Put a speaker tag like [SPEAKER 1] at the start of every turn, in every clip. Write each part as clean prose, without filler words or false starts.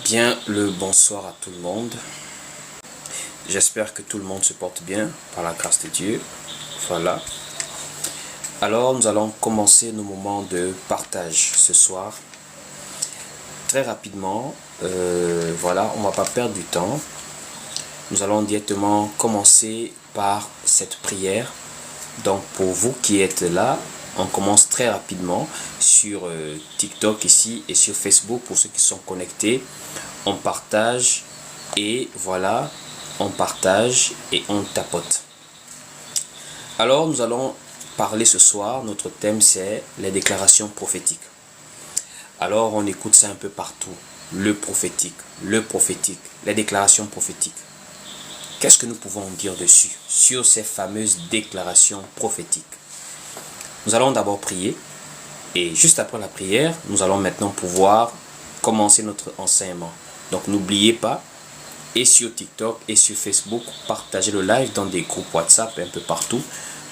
[SPEAKER 1] Bien le bonsoir à tout le monde. J'espère que tout le monde se porte bien par la grâce de Dieu. Voilà. Alors nous allons commencer nos moments de partage ce soir. Très rapidement, voilà, on ne va pas perdre du temps. Nous allons directement commencer par cette prière. Donc pour vous qui êtes là, on commence très rapidement sur TikTok ici et sur Facebook pour ceux qui sont connectés. On partage et voilà, on partage et on tapote. Alors nous allons parler ce soir, notre thème c'est les déclarations prophétiques. Alors on écoute ça un peu partout, le prophétique, les déclarations prophétiques. Qu'est-ce que nous pouvons dire dessus, sur ces fameuses déclarations prophétiques? Nous allons d'abord prier et juste après la prière, nous allons maintenant pouvoir commencer notre enseignement. Donc n'oubliez pas, et sur TikTok et sur Facebook, partagez le live dans des groupes WhatsApp un peu partout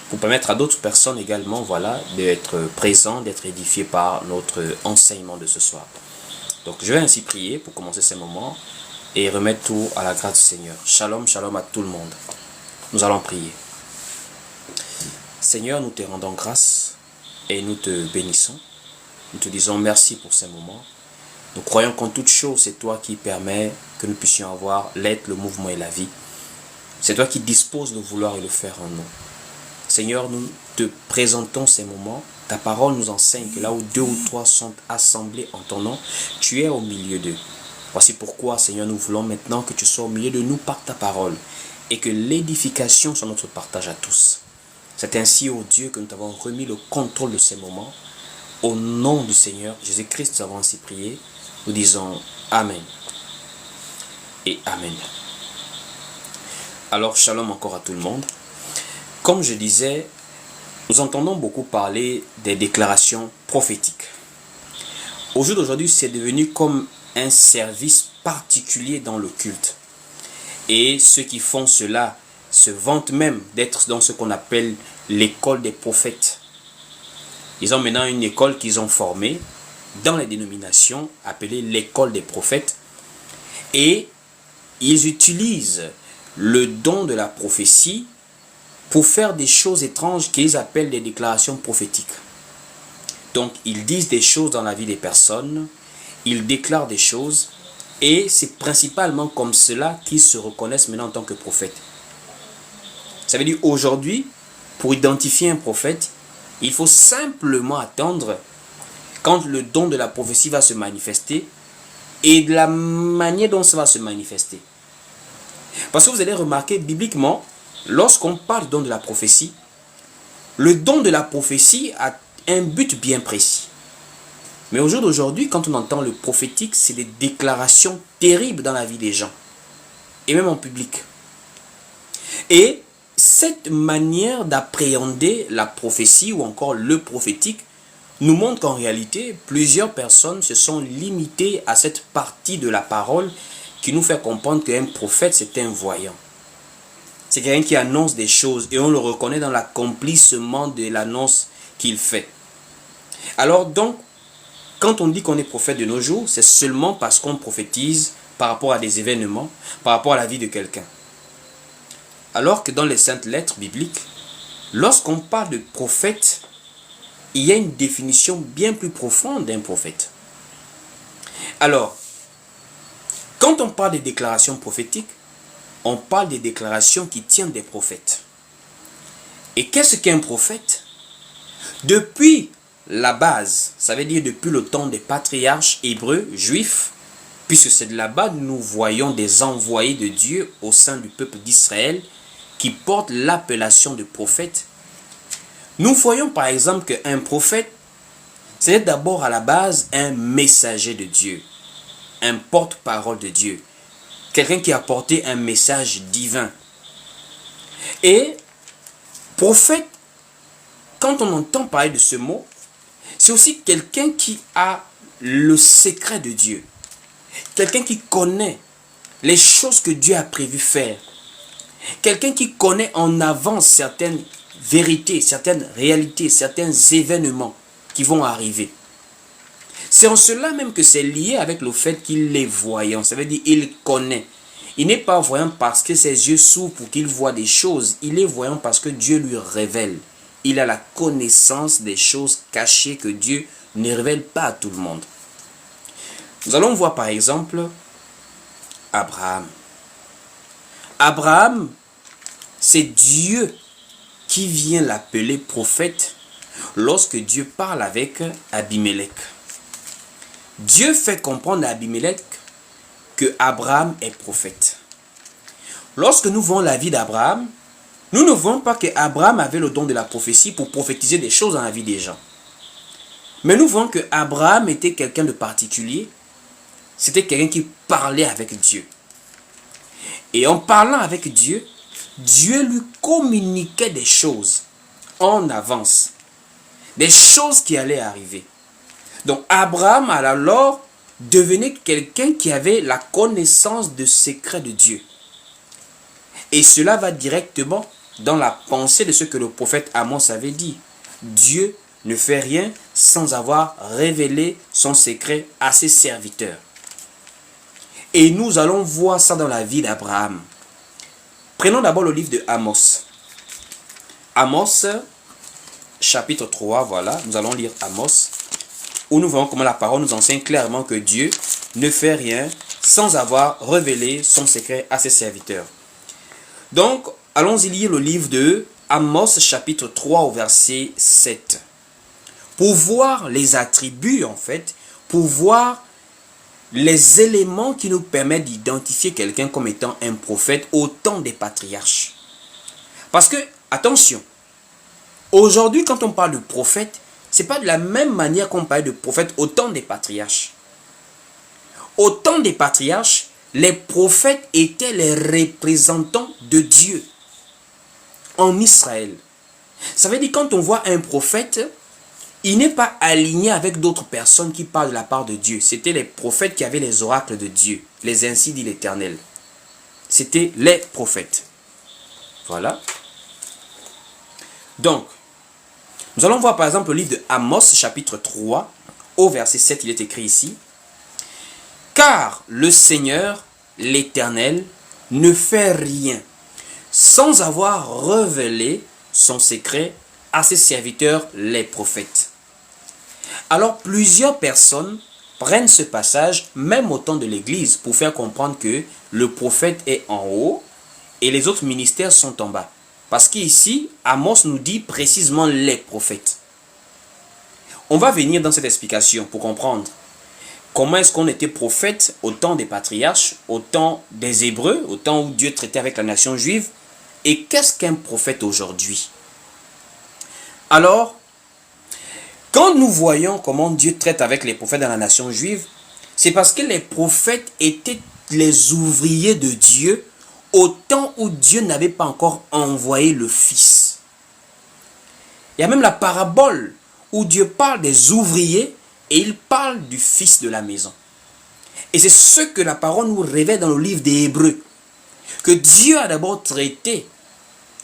[SPEAKER 1] pour permettre à d'autres personnes également, voilà, d'être présents, d'être édifiés par notre enseignement de ce soir. Donc je vais ainsi prier pour commencer ces moments et remettre tout à la grâce du Seigneur. Shalom, shalom à tout le monde. Nous allons prier. Seigneur, nous te rendons grâce et nous te bénissons. Nous te disons merci pour ces moments. Nous croyons qu'en toute chose, c'est toi qui permets que nous puissions avoir l'être, le mouvement et la vie. C'est toi qui disposes de vouloir et le faire en nous. Seigneur, nous te présentons ces moments. Ta parole nous enseigne que là où 2 ou 3 sont assemblés en ton nom, tu es au milieu d'eux. Voici pourquoi, Seigneur, nous voulons maintenant que tu sois au milieu de nous par ta parole et que l'édification soit notre partage à tous. C'est ainsi, ô Dieu, que nous t'avons remis le contrôle de ces moments. Au nom du Seigneur Jésus-Christ, nous avons ainsi prié. Nous disons Amen et Amen. Alors, shalom encore à tout le monde. Comme je disais, nous entendons beaucoup parler des déclarations prophétiques. Au jour d'aujourd'hui, c'est devenu comme un service particulier dans le culte. Et ceux qui font cela se vantent même d'être dans ce qu'on appelle l'école des prophètes. Ils ont maintenant une école qu'ils ont formée dans les dénominations appelée l'école des prophètes. Et ils utilisent le don de la prophétie pour faire des choses étranges qu'ils appellent des déclarations prophétiques. Donc ils disent des choses dans la vie des personnes, ils déclarent des choses et c'est principalement comme cela qu'ils se reconnaissent maintenant en tant que prophètes. Ça veut dire aujourd'hui, pour identifier un prophète, il faut simplement attendre quand le don de la prophétie va se manifester et de la manière dont ça va se manifester. Parce que vous allez remarquer, bibliquement, lorsqu'on parle du don de la prophétie, le don de la prophétie a un but bien précis. Mais au jour d'aujourd'hui, quand on entend le prophétique, c'est des déclarations terribles dans la vie des gens. Et même en public. Et cette manière d'appréhender la prophétie ou encore le prophétique nous montre qu'en réalité, plusieurs personnes se sont limitées à cette partie de la parole qui nous fait comprendre qu'un prophète, c'est un voyant. C'est quelqu'un qui annonce des choses et on le reconnaît dans l'accomplissement de l'annonce qu'il fait. Alors donc, quand on dit qu'on est prophète de nos jours, c'est seulement parce qu'on prophétise par rapport à des événements, par rapport à la vie de quelqu'un. Alors que dans les saintes lettres bibliques, lorsqu'on parle de prophète, il y a une définition bien plus profonde d'un prophète. Alors, quand on parle des déclarations prophétiques, on parle des déclarations qui tiennent des prophètes. Et qu'est-ce qu'un prophète? Depuis la base, ça veut dire depuis le temps des patriarches hébreux, juifs, puisque c'est de là-bas que nous voyons des envoyés de Dieu au sein du peuple d'Israël qui portent l'appellation de prophète. Nous voyons par exemple qu'un prophète, c'est d'abord à la base un messager de Dieu, un porte-parole de Dieu, quelqu'un qui a porté un message divin. Et prophète, quand on entend parler de ce mot, c'est aussi quelqu'un qui a le secret de Dieu, quelqu'un qui connaît les choses que Dieu a prévu faire, quelqu'un qui connaît en avance certaines vérités, certaines réalités, certains événements qui vont arriver. C'est en cela même que c'est lié avec le fait qu'il est voyant. Ça veut dire qu'il connaît. Il n'est pas voyant parce que ses yeux s'ouvrent pour qu'il voit des choses. Il est voyant parce que Dieu lui révèle. Il a la connaissance des choses cachées que Dieu ne révèle pas à tout le monde. Nous allons voir par exemple Abraham. Abraham, c'est Dieu qui vient l'appeler prophète lorsque Dieu parle avec Abimelech. Dieu fait comprendre à Abimelech que Abraham est prophète. Lorsque nous voyons la vie d'Abraham, nous ne voyons pas que Abraham avait le don de la prophétie pour prophétiser des choses dans la vie des gens. Mais nous voyons que Abraham était quelqu'un de particulier. C'était quelqu'un qui parlait avec Dieu. Et en parlant avec Dieu, Dieu lui communiquait des choses en avance. Des choses qui allaient arriver. Donc Abraham alors devenait quelqu'un qui avait la connaissance de secrets de Dieu. Et cela va directement dans la pensée de ce que le prophète Amos avait dit. Dieu ne fait rien sans avoir révélé son secret à ses serviteurs. Et nous allons voir ça dans la vie d'Abraham. Prenons d'abord le livre de Amos. Amos, chapitre 3, voilà, nous allons lire Amos, où nous voyons comment la parole nous enseigne clairement que Dieu ne fait rien sans avoir révélé son secret à ses serviteurs. Donc, allons-y lire le livre de Amos, chapitre 3, au verset 7. Pour voir les attributs, en fait, pour voir les éléments qui nous permettent d'identifier quelqu'un comme étant un prophète au temps des patriarches. Parce que, attention, aujourd'hui, quand on parle de prophète, ce n'est pas de la même manière qu'on parle de prophète au temps des patriarches. Au temps des patriarches, les prophètes étaient les représentants de Dieu en Israël. Ça veut dire quand on voit un prophète, il n'est pas aligné avec d'autres personnes qui parlent de la part de Dieu. C'était les prophètes qui avaient les oracles de Dieu. Les ainsi dit l'Éternel. C'était les prophètes. Voilà. Donc, nous allons voir par exemple le livre de Amos, chapitre 3, au verset 7, il est écrit ici. Car le Seigneur, l'Éternel, ne fait rien sans avoir révélé son secret à ses serviteurs, les prophètes. Alors, plusieurs personnes prennent ce passage, même au temps de l'Église, pour faire comprendre que le prophète est en haut et les autres ministères sont en bas. Parce qu'ici, Amos nous dit précisément les prophètes. On va venir dans cette explication pour comprendre comment est-ce qu'on était prophète au temps des patriarches, au temps des Hébreux, au temps où Dieu traitait avec la nation juive. Et qu'est-ce qu'un prophète aujourd'hui? Alors, quand nous voyons comment Dieu traite avec les prophètes dans la nation juive, c'est parce que les prophètes étaient les ouvriers de Dieu au temps où Dieu n'avait pas encore envoyé le Fils. Il y a même la parabole où Dieu parle des ouvriers et il parle du Fils de la maison. Et c'est ce que la parole nous révèle dans le livre des Hébreux. Que Dieu a d'abord traité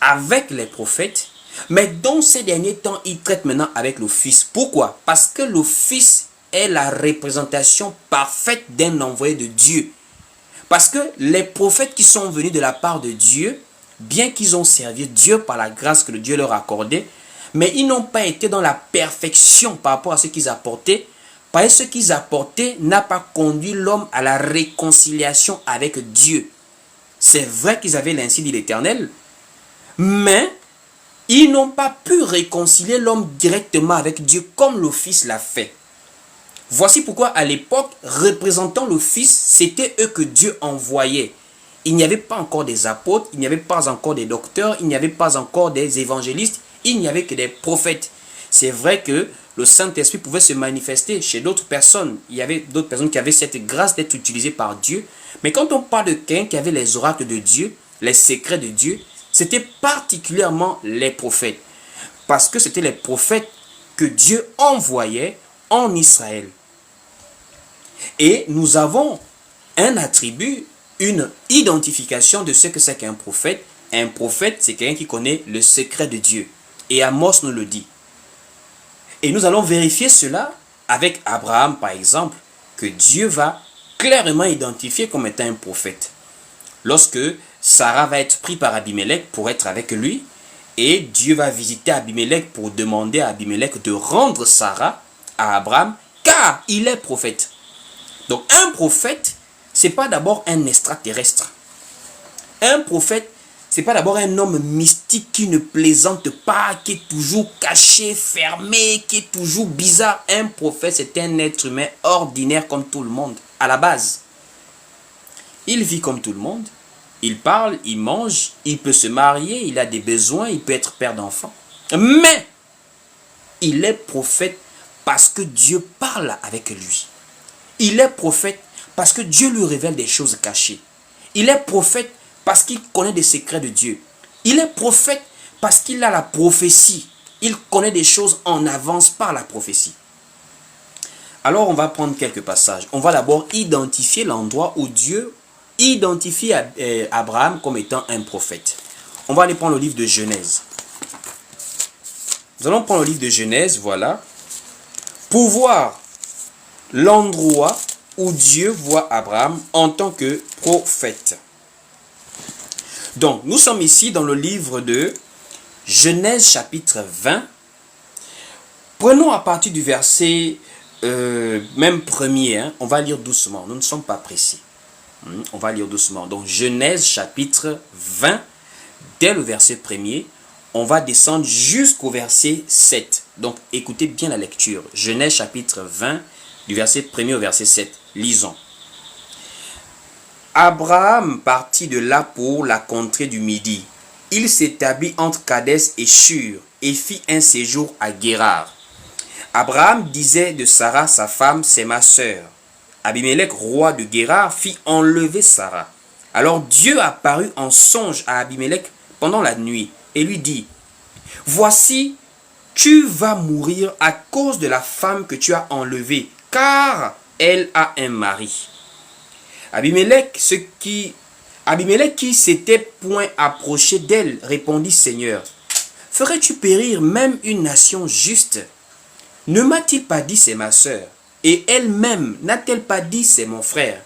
[SPEAKER 1] avec les prophètes, mais dans ces derniers temps, il traite maintenant avec le Fils. Pourquoi? Parce que le Fils est la représentation parfaite d'un envoyé de Dieu. Parce que les prophètes qui sont venus de la part de Dieu, bien qu'ils ont servi Dieu par la grâce que Dieu leur a accordée, mais ils n'ont pas été dans la perfection par rapport à ce qu'ils apportaient, parce que ce qu'ils apportaient n'a pas conduit l'homme à la réconciliation avec Dieu. C'est vrai qu'ils avaient l'ainsi dit l'Éternel, mais ils n'ont pas pu réconcilier l'homme directement avec Dieu comme le Fils l'a fait. Voici pourquoi à l'époque, représentant le Fils, c'était eux que Dieu envoyait. Il n'y avait pas encore des apôtres, il n'y avait pas encore des docteurs, il n'y avait pas encore des évangélistes, il n'y avait que des prophètes. C'est vrai que le Saint-Esprit pouvait se manifester chez d'autres personnes. Il y avait d'autres personnes qui avaient cette grâce d'être utilisées par Dieu. Mais quand on parle de quelqu'un qui avait les oracles de Dieu, les secrets de Dieu, c'était particulièrement les prophètes. Parce que c'était les prophètes que Dieu envoyait en Israël. Et nous avons un attribut, une identification de ce que c'est qu'un prophète. Un prophète, c'est quelqu'un qui connaît le secret de Dieu. Et Amos nous le dit. Et nous allons vérifier cela avec Abraham, par exemple, que Dieu va clairement identifier comme étant un prophète. Lorsque Sarah va être prise par Abimelech pour être avec lui, et Dieu va visiter Abimelech pour demander à Abimelech de rendre Sarah à Abraham, car il est prophète. Donc un prophète, c'est pas d'abord un extraterrestre. Un prophète, c'est pas d'abord un homme mystique qui ne plaisante pas, qui est toujours caché, fermé, qui est toujours bizarre. Un prophète, c'est un être humain ordinaire comme tout le monde, à la base. Il vit comme tout le monde, il parle, il mange, il peut se marier, il a des besoins, il peut être père d'enfants. Mais, il est prophète parce que Dieu parle avec lui. Il est prophète parce que Dieu lui révèle des choses cachées. Il est prophète parce qu'il connaît des secrets de Dieu. Il est prophète parce qu'il a la prophétie. Il connaît des choses en avance par la prophétie. Alors on va prendre quelques passages. On va d'abord identifier l'endroit où Dieu identifie Abraham comme étant un prophète. On va aller prendre le livre de Genèse. Nous allons prendre le livre de Genèse, voilà, pour voir l'endroit où Dieu voit Abraham en tant que prophète. Donc, nous sommes ici dans le livre de Genèse chapitre 20. Prenons à partir du verset même premier, hein, on va lire doucement, nous ne sommes pas précis. On va lire doucement. Donc, Genèse chapitre 20, dès le verset premier, on va descendre jusqu'au verset 7. Donc, écoutez bien la lecture. Genèse chapitre 20, du verset 1er au verset 7. Lisons. Abraham partit de là pour la contrée du Midi. Il s'établit entre Kadès et Shur et fit un séjour à Guérar. Abraham disait de Sarah, sa femme, c'est ma sœur. Abimelech, roi de Guérar, fit enlever Sarah. Alors Dieu apparut en songe à Abimelech pendant la nuit et lui dit, voici, tu vas mourir à cause de la femme que tu as enlevée, car elle a un mari. Abimelech qui s'était point approché d'elle, répondit, Seigneur, ferais-tu périr même une nation juste? Ne m'a-t-il pas dit c'est ma sœur? Et elle-même n'a-t-elle pas dit c'est mon frère?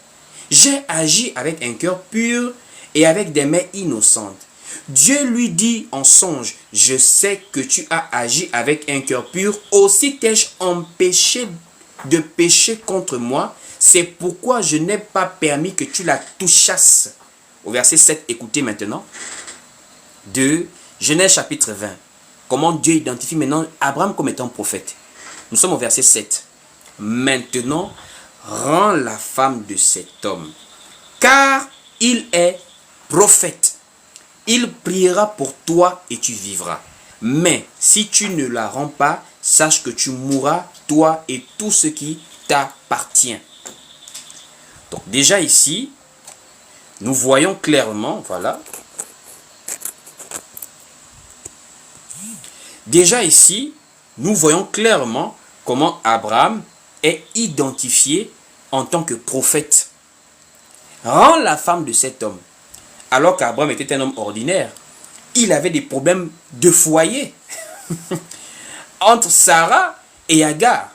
[SPEAKER 1] J'ai agi avec un cœur pur et avec des mains innocentes. Dieu lui dit en songe, je sais que tu as agi avec un cœur pur, aussi t'ai-je empêché de pécher contre moi, c'est pourquoi je n'ai pas permis que tu la touchasses. Au verset 7, écoutez maintenant, de Genèse chapitre 20. Comment Dieu identifie maintenant Abraham comme étant prophète. Nous sommes au verset 7. Maintenant, rends la femme de cet homme, car il est prophète. Il priera pour toi et tu vivras. Mais si tu ne la rends pas, sache que tu mourras, toi et tout ce qui t'appartient. Donc déjà ici, nous voyons clairement, voilà. Déjà ici, nous voyons clairement comment Abraham est identifié en tant que prophète. Rends la femme de cet homme. Alors qu'Abraham était un homme ordinaire, il avait des problèmes de foyer entre Sarah et Agar.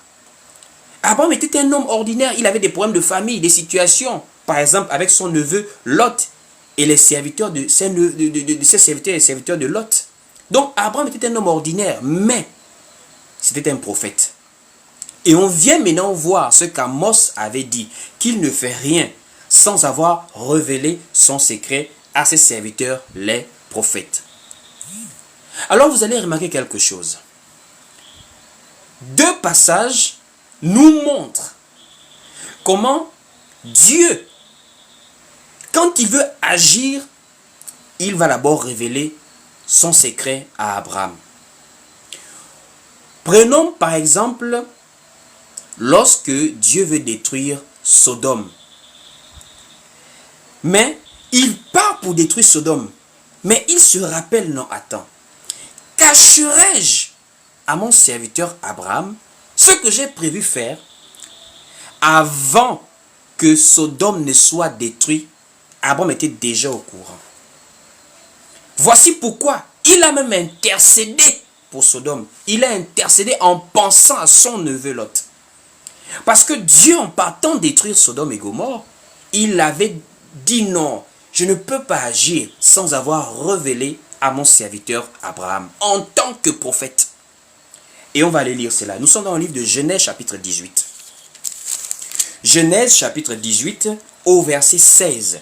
[SPEAKER 1] Abraham était un homme ordinaire, il avait des problèmes de famille, des situations. Par exemple, avec son neveu Lot et les serviteurs de ses serviteurs et les serviteurs de Lot. Donc Abraham était un homme ordinaire, mais c'était un prophète. Et on vient maintenant voir ce qu'Amos avait dit, qu'il ne fait rien sans avoir révélé son secret à ses serviteurs, les prophètes. Alors vous allez remarquer quelque chose. Deux passages nous montrent comment Dieu, quand il veut agir, il va d'abord révéler son secret à Abraham. Prenons par exemple lorsque Dieu veut détruire Sodome. Mais il part pour détruire Sodome. Mais il se rappelle, non, attends. Cacherai-je à mon serviteur Abraham ce que j'ai prévu faire avant que Sodome ne soit détruit? Abraham était déjà au courant. Voici pourquoi il a même intercédé pour Sodome. Il a intercédé en pensant à son neveu Lot. Parce que Dieu, en partant détruire Sodome et Gomorrhe, il avait dit non, je ne peux pas agir sans avoir révélé à mon serviteur Abraham en tant que prophète. Et on va aller lire cela. Nous sommes dans le livre de Genèse chapitre 18. Genèse chapitre 18 au verset 16.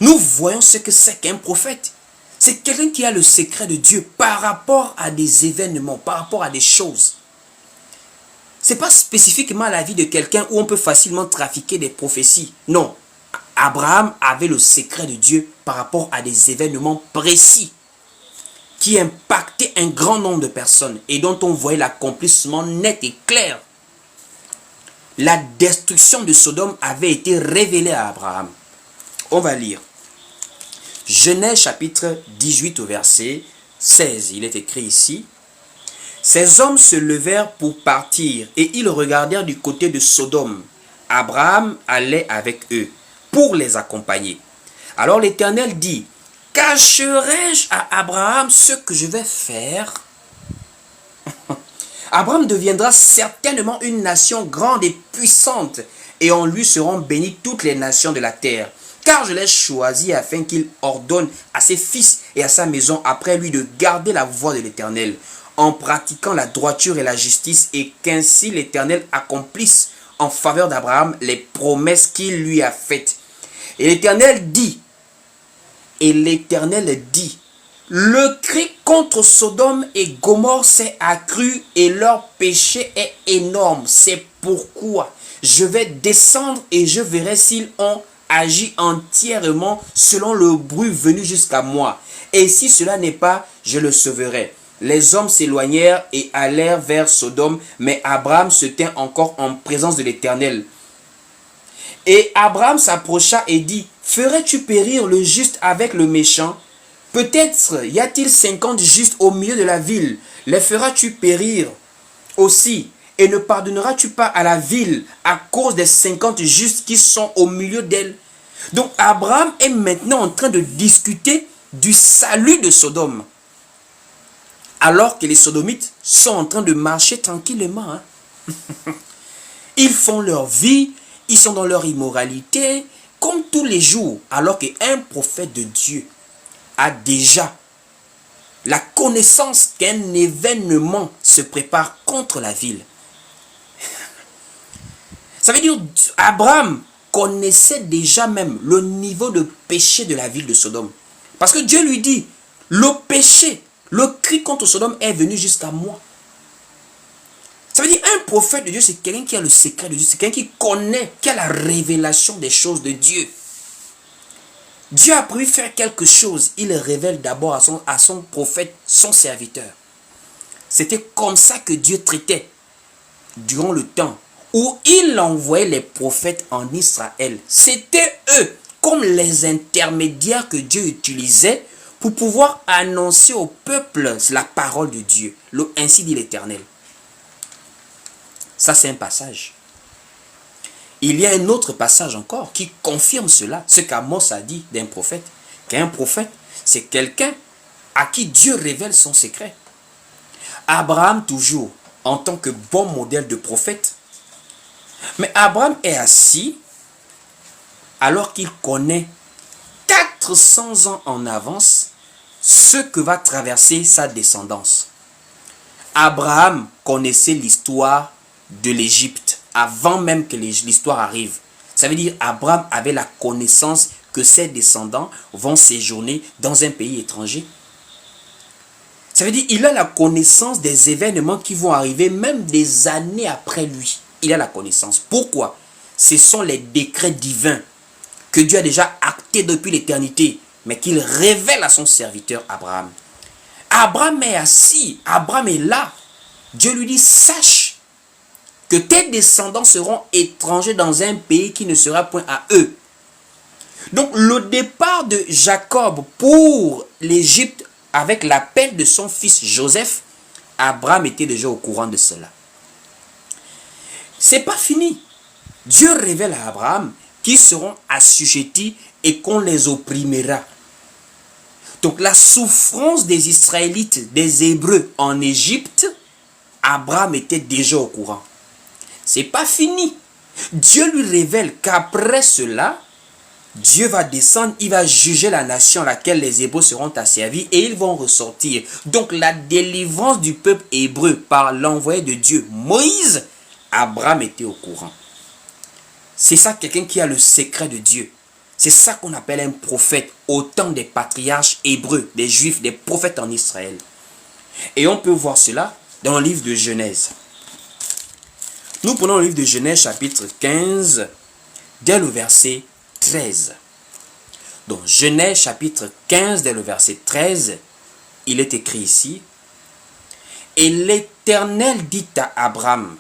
[SPEAKER 1] Nous voyons ce que c'est qu'un prophète. C'est quelqu'un qui a le secret de Dieu par rapport à des événements, par rapport à des choses. Ce n'est pas spécifiquement la vie de quelqu'un où on peut facilement trafiquer des prophéties. Non, Abraham avait le secret de Dieu par rapport à des événements précis qui impactaient un grand nombre de personnes et dont on voyait l'accomplissement net et clair. La destruction de Sodome avait été révélée à Abraham. On va lire. Genèse chapitre 18 au verset 16. Il est écrit ici. Ces hommes se levèrent pour partir et ils regardèrent du côté de Sodome. Abraham allait avec eux pour les accompagner. Alors l'Éternel dit, cacherai-je à Abraham ce que je vais faire? Abraham deviendra certainement une nation grande et puissante, et en lui seront bénies toutes les nations de la terre. Car je l'ai choisi afin qu'il ordonne à ses fils et à sa maison après lui de garder la voie de l'Éternel, en pratiquant la droiture et la justice, et qu'ainsi l'Éternel accomplisse en faveur d'Abraham les promesses qu'il lui a faites. Et l'Éternel dit, le cri contre Sodome et Gomorrhe s'est accru et leur péché est énorme. C'est pourquoi je vais descendre et je verrai s'ils ont agi entièrement selon le bruit venu jusqu'à moi. Et si cela n'est pas, je le sauverai. Les hommes s'éloignèrent et allèrent vers Sodome, mais Abraham se tint encore en présence de l'Éternel. Et Abraham s'approcha et dit, ferais-tu périr le juste avec le méchant? Peut-être y a-t-il 50 justes au milieu de la ville. Les feras-tu périr aussi? Et ne pardonneras-tu pas à la ville à cause des 50 justes qui sont au milieu d'elle? Donc Abraham est maintenant en train de discuter du salut de Sodome. Alors que les sodomites sont en train de marcher tranquillement. Ils font leur vie, ils sont dans leur immoralité, comme tous les jours. Alors qu'un prophète de Dieu a déjà la connaissance qu'un événement se prépare contre la ville. Ça veut dire Abraham connaissait déjà même le niveau de péché de la ville de Sodome. Parce que Dieu lui dit, le péché, le cri contre Sodome est venu jusqu'à moi. Ça veut dire un prophète de Dieu, c'est quelqu'un qui a le secret de Dieu, c'est quelqu'un qui connaît, qui a la révélation des choses de Dieu. Dieu a prévu faire quelque chose, il révèle d'abord à son prophète, son serviteur. C'était comme ça que Dieu traitait durant le temps où il envoyait les prophètes en Israël. C'était eux, comme les intermédiaires que Dieu utilisait pour pouvoir annoncer au peuple la parole de Dieu. Ainsi dit l'Éternel. Ça, c'est un passage. Il y a un autre passage encore qui confirme cela, ce qu'Amos a dit d'un prophète. Qu'un prophète, c'est quelqu'un à qui Dieu révèle son secret. Abraham, toujours, en tant que bon modèle de prophète. Mais Abraham est assis alors qu'il connaît 400 ans en avance ce que va traverser sa descendance. Abraham connaissait l'histoire de l'Égypte avant même que l'histoire arrive. Ça veut dire Abraham avait la connaissance que ses descendants vont séjourner dans un pays étranger. Ça veut dire qu'il a la connaissance des événements qui vont arriver même des années après lui. Il a la connaissance. Pourquoi? Ce sont les décrets divins que Dieu a déjà actés depuis l'éternité, mais qu'il révèle à son serviteur Abraham. Abraham est assis, Abraham est là. Dieu lui dit, sache que tes descendants seront étrangers dans un pays qui ne sera point à eux. Donc le départ de Jacob pour l'Égypte avec l'appel de son fils Joseph, Abraham était déjà au courant de cela. C'est pas fini. Dieu révèle à Abraham qu'ils seront assujettis et qu'on les opprimera. Donc la souffrance des Israélites, des Hébreux en Égypte, Abraham était déjà au courant. c'est pas fini. Dieu lui révèle qu'après cela, Dieu va descendre, il va juger la nation à laquelle les Hébreux seront asservis et ils vont ressortir. Donc la délivrance du peuple hébreu par l'envoyé de Dieu, Moïse, Abraham était au courant. C'est ça quelqu'un qui a le secret de Dieu. C'est ça qu'on appelle un prophète au temps des patriarches hébreux, des juifs, des prophètes en Israël. Et on peut voir cela dans le livre de Genèse. Nous prenons le livre de Genèse chapitre 15, dès le verset 13. Donc Genèse chapitre 15, dès le verset 13, il est écrit ici. Et l'Éternel dit à Abraham,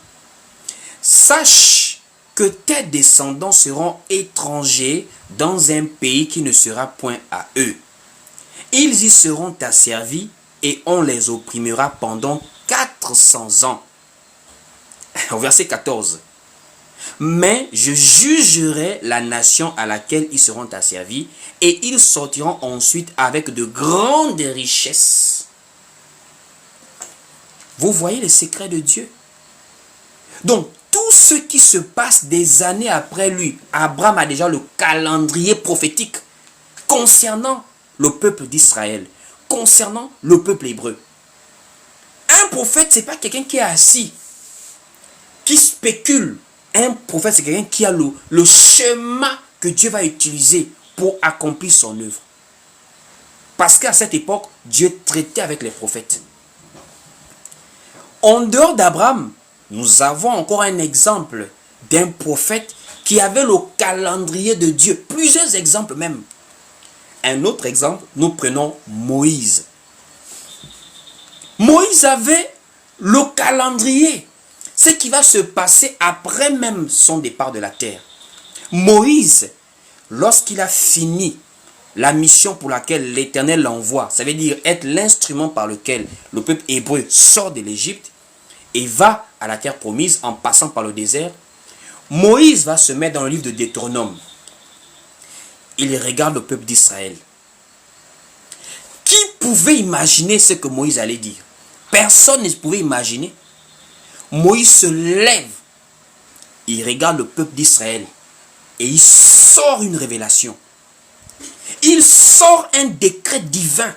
[SPEAKER 1] sache que tes descendants seront étrangers dans un pays qui ne sera point à eux. Ils y seront asservis et on les opprimera pendant 400 ans. Au verset 14. Mais je jugerai la nation à laquelle ils seront asservis et ils sortiront ensuite avec de grandes richesses. Vous voyez les secrets de Dieu? Donc, tout ce qui se passe des années après lui, Abraham a déjà le calendrier prophétique concernant le peuple d'Israël, concernant le peuple hébreu. Un prophète, ce n'est pas quelqu'un qui est assis, qui spécule. Un prophète, c'est quelqu'un qui a le chemin que Dieu va utiliser pour accomplir son œuvre. Parce qu'à cette époque, Dieu traitait avec les prophètes. En dehors d'Abraham, nous avons encore un exemple d'un prophète qui avait le calendrier de Dieu. Plusieurs exemples même. Un autre exemple, nous prenons Moïse. Moïse avait le calendrier. Ce qui va se passer après même son départ de la terre. Moïse, lorsqu'il a fini la mission pour laquelle l'Éternel l'envoie, ça veut dire être l'instrument par lequel le peuple hébreu sort de l'Égypte et va à la terre promise en passant par le désert, Moïse va se mettre dans le livre de Deutéronome. Il regarde le peuple d'Israël. Qui pouvait imaginer ce que Moïse allait dire? Personne ne pouvait imaginer. Moïse se lève, il regarde le peuple d'Israël et il sort une révélation. Il sort un décret divin.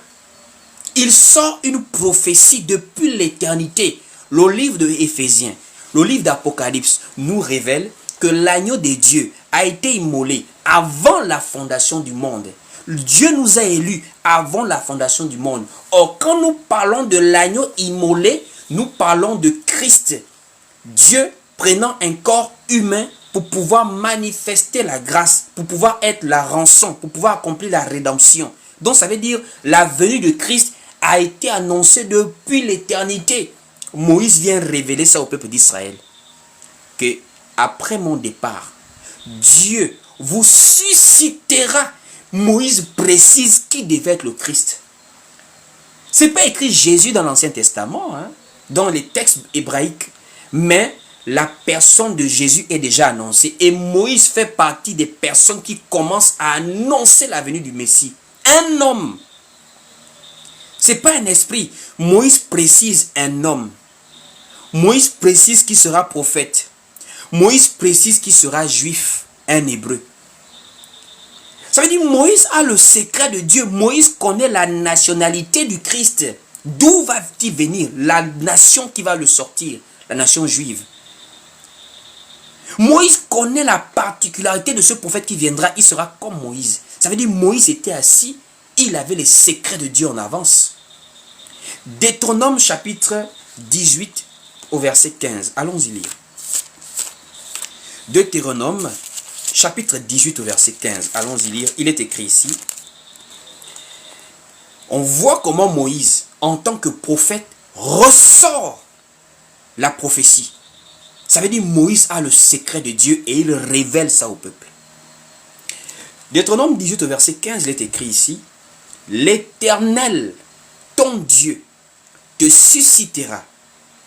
[SPEAKER 1] Il sort une prophétie depuis l'éternité. Le livre de Éphésiens, le livre d'Apocalypse nous révèle que l'agneau de Dieu a été immolé avant la fondation du monde. Dieu nous a élus avant la fondation du monde. Or, quand nous parlons de l'agneau immolé, nous parlons de Christ. Dieu prenant un corps humain pour pouvoir manifester la grâce, pour pouvoir être la rançon, pour pouvoir accomplir la rédemption. Donc ça veut dire la venue de Christ a été annoncée depuis l'éternité. Moïse vient révéler ça au peuple d'Israël. Que après mon départ, Dieu vous suscitera. Moïse précise qui devait être le Christ. Ce n'est pas écrit Jésus dans l'Ancien Testament, dans les textes hébraïques. Mais la personne de Jésus est déjà annoncée. Et Moïse fait partie des personnes qui commencent à annoncer la venue du Messie. Un homme. Ce n'est pas un esprit. Moïse précise un homme. Moïse précise qui sera prophète. Moïse précise qui sera juif, un hébreu. Ça veut dire Moïse a le secret de Dieu. Moïse connaît la nationalité du Christ. D'où va-t-il venir? La nation qui va le sortir. La nation juive. Moïse connaît la particularité de ce prophète qui viendra. Il sera comme Moïse. Ça veut dire Moïse était assis. Il avait les secrets de Dieu en avance. Deutéronome chapitre 18 au verset 15. Allons-y lire. Deutéronome chapitre 18 au verset 15. Allons-y lire. Il est écrit ici. On voit comment Moïse, en tant que prophète, ressort la prophétie. Ça veut dire Moïse a le secret de Dieu et il révèle ça au peuple. Deutéronome 18 au verset 15, il est écrit ici. L'Éternel, ton Dieu, te suscitera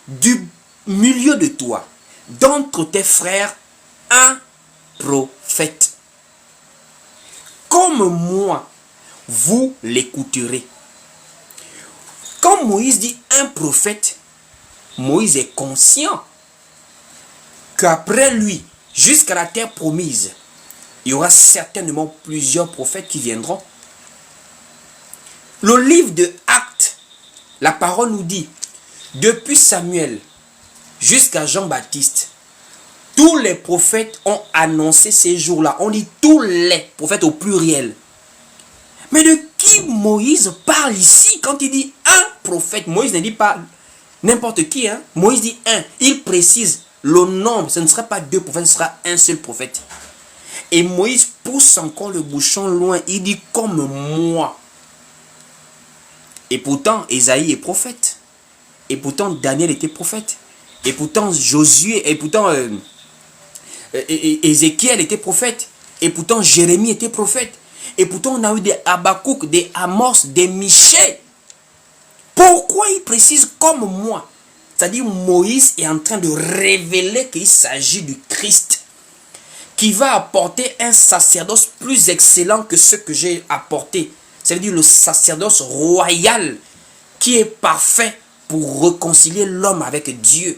[SPEAKER 1] du milieu de toi, d'entre tes frères, un prophète. Comme moi, vous l'écouterez. Quand Moïse dit un prophète, Moïse est conscient qu'après lui, jusqu'à la terre promise, il y aura certainement plusieurs prophètes qui viendront. Le livre de Actes, la parole nous dit, depuis Samuel jusqu'à Jean-Baptiste, tous les prophètes ont annoncé ces jours-là. On dit tous les prophètes au pluriel. Mais de qui Moïse parle ici quand il dit un prophète? Moïse ne dit pas n'importe qui. Hein? Moïse dit un. Il précise le nombre. Ce ne sera pas deux prophètes, ce sera un seul prophète. Et Moïse pousse encore le bouchon loin. Il dit comme moi. Et pourtant, Ésaïe est prophète. Et pourtant, Daniel était prophète. Et pourtant, Josué, et pourtant, Ézéchiel était prophète. Et pourtant, Jérémie était prophète. Et pourtant, on a eu des Habakkuk, des Amos, des Michée. Pourquoi il précise comme moi? C'est-à-dire, Moïse est en train de révéler qu'il s'agit du Christ, qui va apporter un sacerdoce plus excellent que ce que j'ai apporté. C'est-à-dire le sacerdoce royal qui est parfait pour réconcilier l'homme avec Dieu.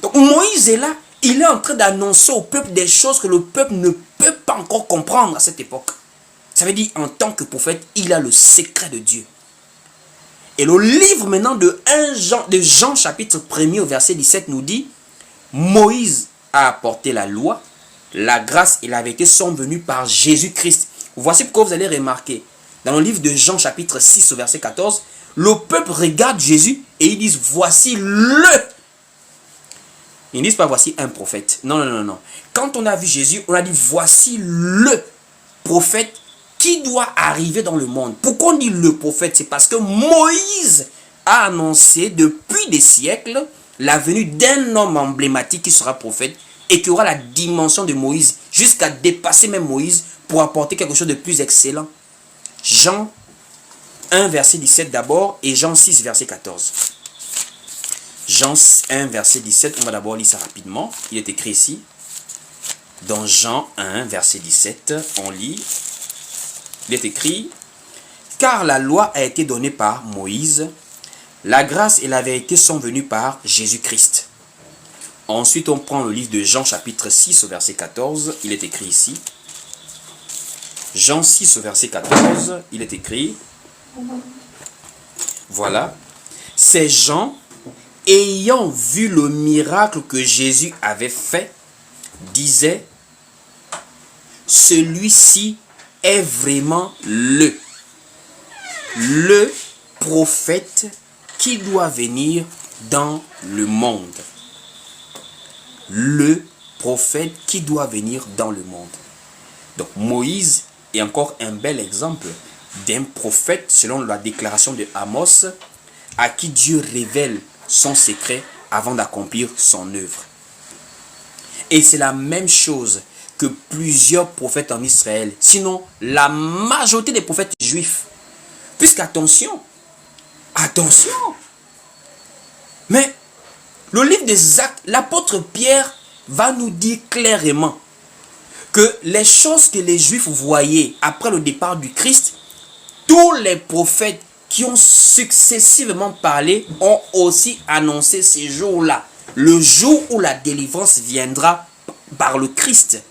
[SPEAKER 1] Donc Moïse est là, il est en train d'annoncer au peuple des choses que le peuple ne peut pas encore comprendre à cette époque. Ça veut dire en tant que prophète, il a le secret de Dieu. Et le livre maintenant de Jean chapitre 1er au verset 17 nous dit, Moïse a apporté la loi, la grâce et la vérité sont venues par Jésus-Christ. Voici pourquoi vous allez remarquer. Dans le livre de Jean chapitre 6 au verset 14, le peuple regarde Jésus et ils disent voici le. Ils ne disent pas voici un prophète. Non, non, non, non. Quand on a vu Jésus, on a dit voici le prophète qui doit arriver dans le monde. Pourquoi on dit le prophète? C'est parce que Moïse a annoncé depuis des siècles la venue d'un homme emblématique qui sera prophète et qui aura la dimension de Moïse jusqu'à dépasser même Moïse pour apporter quelque chose de plus excellent. Jean 1 verset 17 d'abord et Jean 6 verset 14. Jean 1 verset 17, on va d'abord lire ça rapidement. Il est écrit ici. Dans Jean 1 verset 17, on lit. Il est écrit, car la loi a été donnée par Moïse, la grâce et la vérité sont venues par Jésus-Christ. Ensuite, on prend le livre de Jean chapitre 6 au verset 14, il est écrit ici. Jean 6 au verset 14, il est écrit, voilà, ces gens, ayant vu le miracle que Jésus avait fait, disaient, celui-ci est vraiment le prophète qui doit venir dans le monde. Le prophète qui doit venir dans le monde. Donc Moïse est encore un bel exemple d'un prophète selon la déclaration de Amos à qui Dieu révèle son secret avant d'accomplir son œuvre. Et c'est la même chose que plusieurs prophètes en Israël, sinon la majorité des prophètes juifs. Puisqu'attention, attention, mais le livre des Actes, l'apôtre Pierre va nous dire clairement que les choses que les Juifs voyaient après le départ du Christ, tous les prophètes qui ont successivement parlé ont aussi annoncé ces jours-là, le jour où la délivrance viendra par le Christ.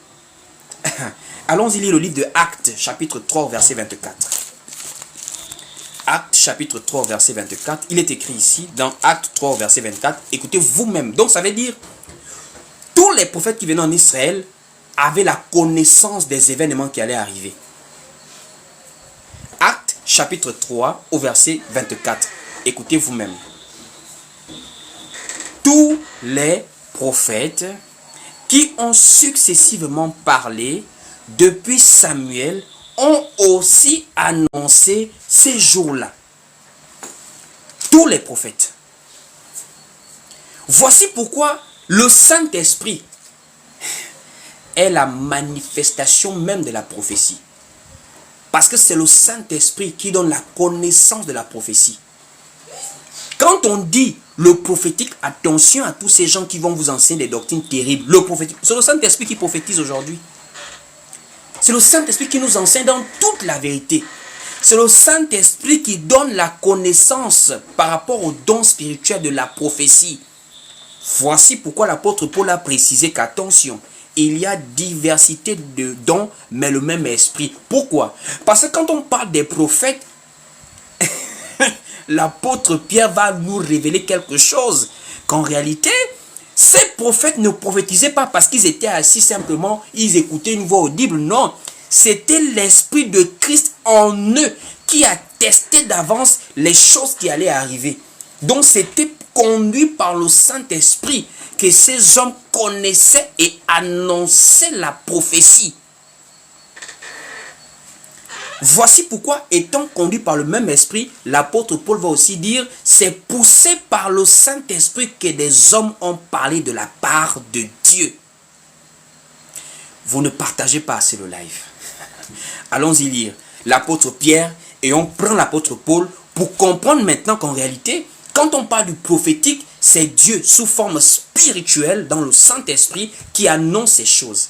[SPEAKER 1] Allons-y lire le livre de Actes, chapitre 3, verset 24. Actes, chapitre 3, verset 24. Il est écrit ici, dans Actes 3, verset 24. Écoutez vous-même. Donc, ça veut dire, tous les prophètes qui venaient en Israël avaient la connaissance des événements qui allaient arriver. Actes, chapitre 3, au verset 24. Écoutez vous-même. Tous les prophètes qui ont successivement parlé depuis Samuel ont aussi annoncé ces jours-là. Tous les prophètes. Voici pourquoi le Saint-Esprit est la manifestation même de la prophétie. Parce que c'est le Saint-Esprit qui donne la connaissance de la prophétie. Quand on dit le prophétique, attention à tous ces gens qui vont vous enseigner des doctrines terribles. Le prophétique, c'est le Saint-Esprit qui prophétise aujourd'hui. C'est le Saint-Esprit qui nous enseigne dans toute la vérité. C'est le Saint-Esprit qui donne la connaissance par rapport au don spirituel de la prophétie. Voici pourquoi l'apôtre Paul a précisé qu'attention, il y a diversité de dons, mais le même esprit. Pourquoi? Parce que quand on parle des prophètes, l'apôtre Pierre va nous révéler quelque chose. Qu'en réalité, ces prophètes ne prophétisaient pas parce qu'ils étaient assis simplement, ils écoutaient une voix audible. Non, c'était l'esprit de Christ en eux qui attestait d'avance les choses qui allaient arriver. Donc c'était conduit par le Saint-Esprit que ces hommes connaissaient et annonçaient la prophétie. Voici pourquoi, étant conduit par le même esprit, l'apôtre Paul va aussi dire, c'est poussé par le Saint-Esprit que des hommes ont parlé de la part de Dieu. Vous ne partagez pas assez le live. Allons-y lire l'apôtre Pierre et on prend l'apôtre Paul pour comprendre maintenant qu'en réalité, quand on parle du prophétique, c'est Dieu sous forme spirituelle dans le Saint-Esprit qui annonce ces choses.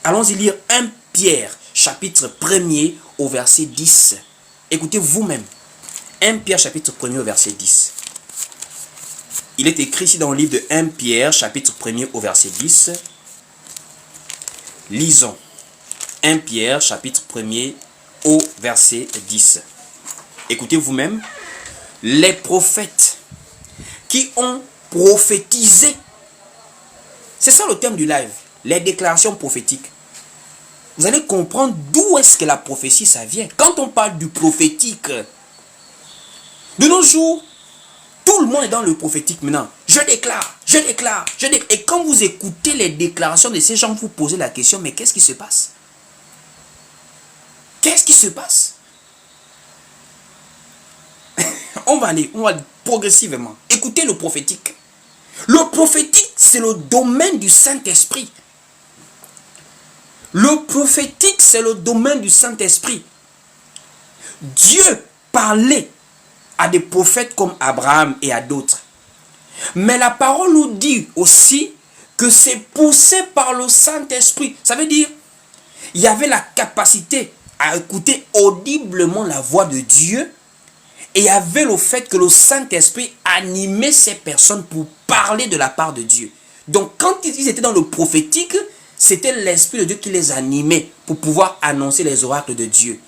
[SPEAKER 1] Allons-y lire 1 Pierre, chapitre 1er au verset 10. Écoutez vous-même. 1 Pierre, chapitre 1er au verset 10. Il est écrit ici dans le livre de 1 Pierre, chapitre 1er au verset 10. Lisons. 1 Pierre, chapitre 1er au verset 10. Écoutez vous-même. Les prophètes qui ont prophétisé. C'est ça le thème du live. Les déclarations prophétiques. Vous allez comprendre d'où est-ce que la prophétie, ça vient. Quand on parle du prophétique, de nos jours, tout le monde est dans le prophétique maintenant. Je déclare, je déclare, je déclare. Et quand vous écoutez les déclarations de ces gens, vous posez la question, mais qu'est-ce qui se passe? Qu'est-ce qui se passe? On va aller progressivement. Écoutez le prophétique. Le prophétique, c'est le domaine du Saint-Esprit. Le prophétique, c'est le domaine du Saint-Esprit. Dieu parlait à des prophètes comme Abraham et à d'autres. Mais la parole nous dit aussi que c'est poussé par le Saint-Esprit. Ça veut dire, il y avait la capacité à écouter audiblement la voix de Dieu. Et il y avait le fait que le Saint-Esprit animait ces personnes pour parler de la part de Dieu. Donc quand ils étaient dans le prophétique, c'était l'Esprit de Dieu qui les animait pour pouvoir annoncer les oracles de Dieu.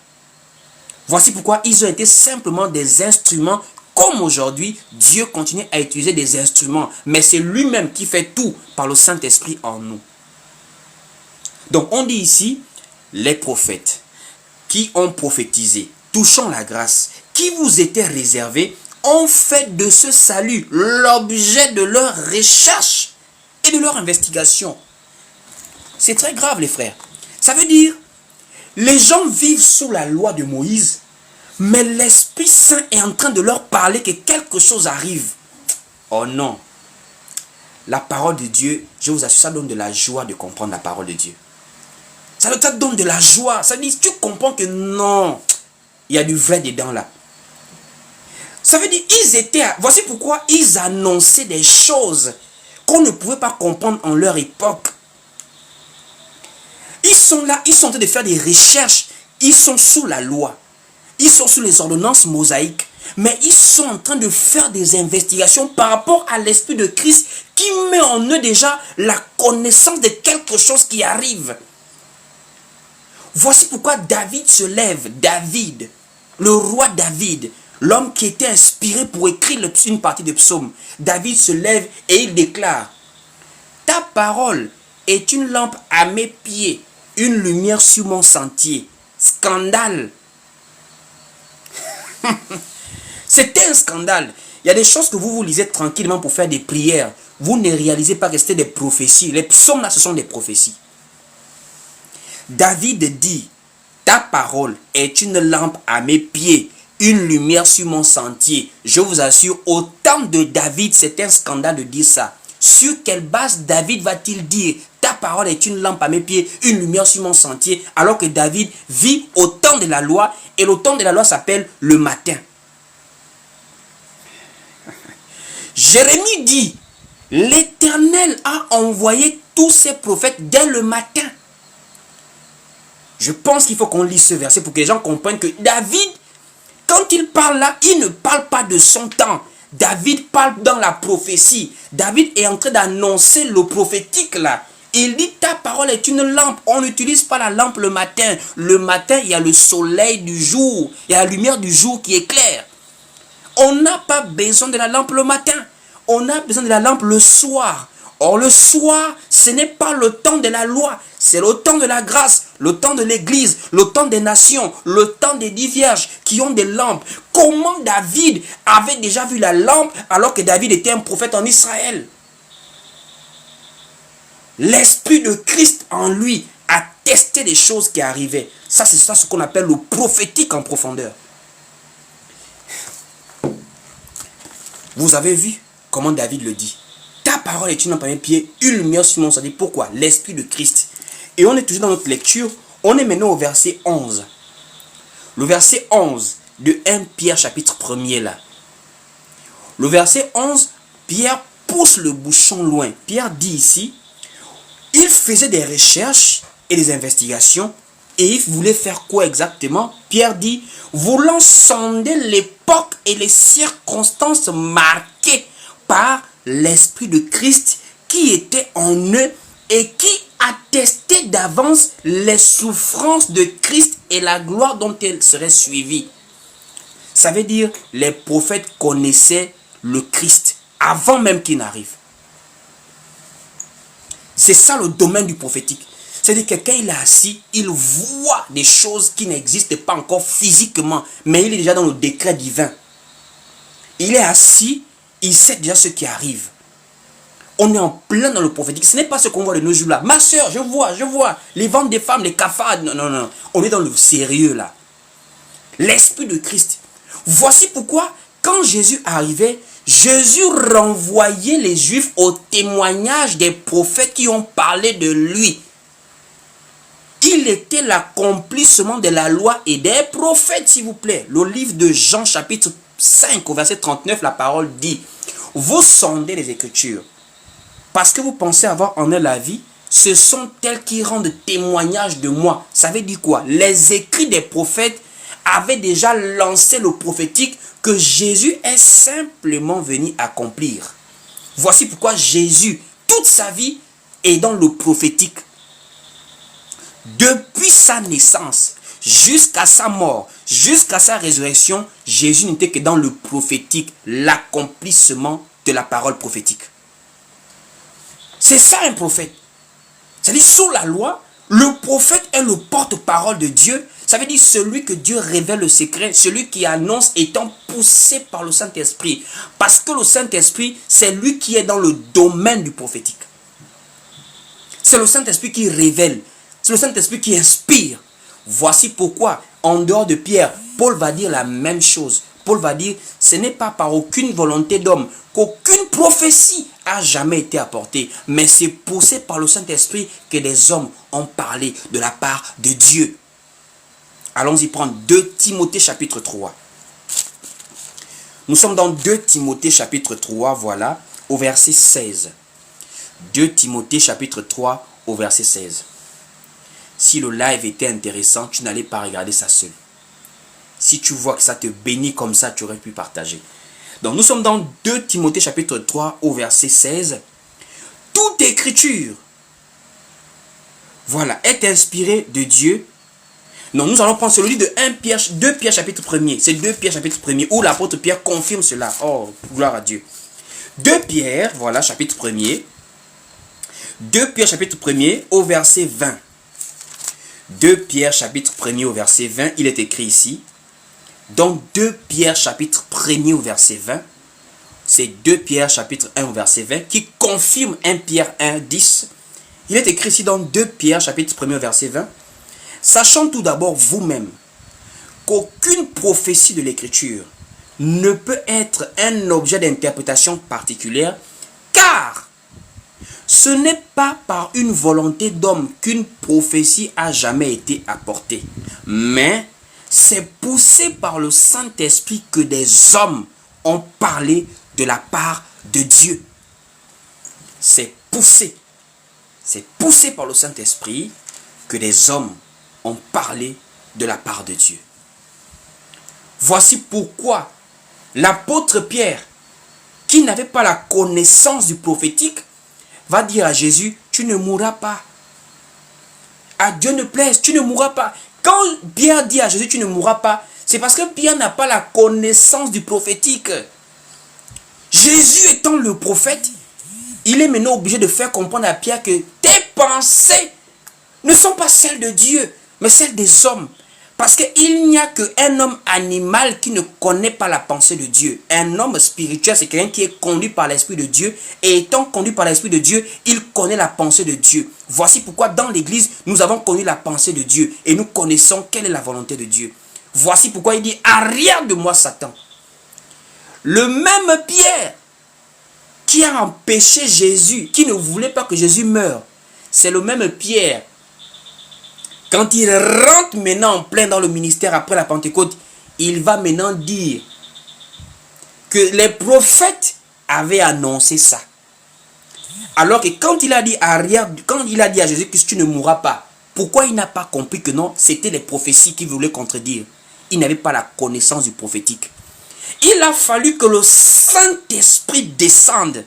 [SPEAKER 1] Voici pourquoi ils ont été simplement des instruments. Comme aujourd'hui, Dieu continue à utiliser des instruments. Mais c'est lui-même qui fait tout par le Saint-Esprit en nous. Donc on dit ici, les prophètes qui ont prophétisé, touchant la grâce qui vous était réservée, ont fait de ce salut l'objet de leur recherche et de leur investigation. C'est très grave les frères. Ça veut dire, les gens vivent sous la loi de Moïse, mais l'Esprit Saint est en train de leur parler que quelque chose arrive. Oh non. La parole de Dieu, je vous assure, ça donne de la joie de comprendre la parole de Dieu. Ça donne de la joie. Ça dit, tu comprends que non, il y a du vrai dedans là. Ça veut dire, voici pourquoi ils annonçaient des choses qu'on ne pouvait pas comprendre en leur époque. Ils sont là, ils sont en train de faire des recherches. Ils sont sous la loi. Ils sont sous les ordonnances mosaïques. Mais ils sont en train de faire des investigations par rapport à l'Esprit de Christ qui met en eux déjà la connaissance de quelque chose qui arrive. Voici pourquoi David se lève. David, le roi David, l'homme qui était inspiré pour écrire une partie de psaume. David se lève et il déclare: ta parole est une lampe à mes pieds, une lumière sur mon sentier. Scandale. C'était un scandale. Il y a des choses que vous lisez tranquillement pour faire des prières. Vous ne réalisez pas que c'était des prophéties. Les psaumes là, ce sont des prophéties. David dit: ta parole est une lampe à mes pieds, une lumière sur mon sentier. Je vous assure, au temps de David, c'est un scandale de dire ça. Sur quelle base David va-t-il dire: ta parole est une lampe à mes pieds, une lumière sur mon sentier, alors que David vit au temps de la loi, et le temps de la loi s'appelle le matin. Jérémie dit: l'Éternel a envoyé tous ses prophètes dès le matin. Je pense qu'il faut qu'on lise ce verset pour que les gens comprennent que David, quand il parle là, il ne parle pas de son temps. David parle dans la prophétie. David est en train d'annoncer le prophétique là. Il dit ta parole est une lampe. On n'utilise pas la lampe le matin. Le matin, il y a le soleil du jour. Il y a la lumière du jour qui éclaire. On n'a pas besoin de la lampe le matin. On a besoin de la lampe le soir. Or le soir, ce n'est pas le temps de la loi. C'est le temps de la grâce, le temps de l'église, le temps des nations, le temps des 10 vierges qui ont des lampes. Comment David avait déjà vu la lampe alors que David était un prophète en Israël? L'esprit de Christ en lui a testé les choses qui arrivaient. Ça, c'est ça ce qu'on appelle le prophétique en profondeur. Vous avez vu comment David le dit. Ta parole est une lampe à mes pieds, une lumière sur mon sentier. Pourquoi? L'esprit de Christ. Et on est toujours dans notre lecture. On est maintenant au verset 11. Le verset 11 de 1 Pierre chapitre 1er là. Le verset 11, Pierre pousse le bouchon loin. Pierre dit ici, il faisait des recherches et des investigations. Et il voulait faire quoi exactement? Pierre dit, voulant sonder l'époque et les circonstances marquées par l'Esprit de Christ qui était en eux et qui attestait d'avance les souffrances de Christ et la gloire dont elles seraient suivies. Ça veut dire, les prophètes connaissaient le Christ avant même qu'il n'arrive. C'est ça le domaine du prophétique. C'est-à-dire quelqu'un il est assis, il voit des choses qui n'existent pas encore physiquement, mais il est déjà dans le décret divin. Il est assis, il sait déjà ce qui arrive. On est en plein dans le prophétique. Ce n'est pas ce qu'on voit de nos jours là. Ma soeur, je vois. Les ventes des femmes, les cafards. Non. On est dans le sérieux là. L'Esprit de Christ. Voici pourquoi, quand Jésus arrivait, Jésus renvoyait les Juifs au témoignage des prophètes qui ont parlé de lui. Il était l'accomplissement de la loi et des prophètes, s'il vous plaît. Le livre de Jean, chapitre 5, au verset 39, la parole dit, vous sondez les Écritures, parce que vous pensez avoir en eux la vie, ce sont elles qui rendent témoignage de moi. Ça veut dire quoi? Les écrits des prophètes avaient déjà lancé le prophétique que Jésus est simplement venu accomplir. Voici pourquoi Jésus, toute sa vie, est dans le prophétique. Depuis sa naissance, jusqu'à sa mort, jusqu'à sa résurrection, Jésus n'était que dans le prophétique, l'accomplissement de la parole prophétique. C'est ça un prophète. C'est-à-dire sous la loi, le prophète est le porte-parole de Dieu. Ça veut dire celui que Dieu révèle le secret, celui qui annonce étant poussé par le Saint-Esprit. Parce que le Saint-Esprit, c'est lui qui est dans le domaine du prophétique. C'est le Saint-Esprit qui révèle. C'est le Saint-Esprit qui inspire. Voici pourquoi, en dehors de Pierre, Paul va dire la même chose. Paul va dire, ce n'est pas par aucune volonté d'homme qu'aucune prophétie a jamais été apportée, mais c'est poussé par le Saint-Esprit que des hommes ont parlé de la part de Dieu. Allons-y prendre 2 Timothée chapitre 3. Nous sommes dans 2 Timothée chapitre 3, voilà, au verset 16. 2 Timothée chapitre 3, au verset 16. Si le live était intéressant, tu n'allais pas regarder ça seul. Si tu vois que ça te bénit comme ça, tu aurais pu partager. Donc nous sommes dans 2 Timothée chapitre 3 au verset 16. Toute écriture, voilà, est inspirée de Dieu. Non, nous allons prendre celui de 2 Pierre chapitre 1er. C'est 2 Pierre chapitre 1er où l'apôtre Pierre confirme cela. Oh, gloire à Dieu. 2 Pierre, voilà, chapitre 1er. 2 Pierre chapitre 1er au verset 20. 2 Pierre chapitre 1er au verset 20, il est écrit ici. Donc 2 Pierre chapitre 1er au verset 20, c'est 2 Pierre chapitre 1 au verset 20 qui confirme 1 Pierre 1, 10. Il est écrit ici dans 2 Pierre chapitre 1er au verset 20. Sachant tout d'abord vous-même qu'aucune prophétie de l'écriture ne peut être un objet d'interprétation particulière, car ce n'est pas par une volonté d'homme qu'une prophétie a jamais été apportée, mais c'est poussé par le Saint-Esprit que des hommes ont parlé de la part de Dieu. C'est poussé par le Saint-Esprit que des hommes ont parlé de la part de Dieu. Voici pourquoi l'apôtre Pierre qui n'avait pas la connaissance du prophétique, va dire à Jésus, tu ne mourras pas. À Dieu ne plaise, tu ne mourras pas. Quand Pierre dit à Jésus, tu ne mourras pas, c'est parce que Pierre n'a pas la connaissance du prophétique. Jésus étant le prophète, il est maintenant obligé de faire comprendre à Pierre que tes pensées ne sont pas celles de Dieu, mais celles des hommes. Parce qu'il n'y a qu'un homme animal qui ne connaît pas la pensée de Dieu. Un homme spirituel, c'est quelqu'un qui est conduit par l'Esprit de Dieu. Et étant conduit par l'Esprit de Dieu, il connaît la pensée de Dieu. Voici pourquoi dans l'Église, nous avons connu la pensée de Dieu. Et nous connaissons quelle est la volonté de Dieu. Voici pourquoi il dit, arrière de moi Satan. Le même Pierre qui a empêché Jésus, qui ne voulait pas que Jésus meure, c'est le même Pierre. Quand il rentre maintenant en plein dans le ministère après la Pentecôte, il va maintenant dire que les prophètes avaient annoncé ça. Alors que quand il a dit à Jésus que tu ne mourras pas, pourquoi il n'a pas compris que non, c'était les prophéties qui voulaient contredire. Il n'avait pas la connaissance du prophétique. Il a fallu que le Saint-Esprit descende.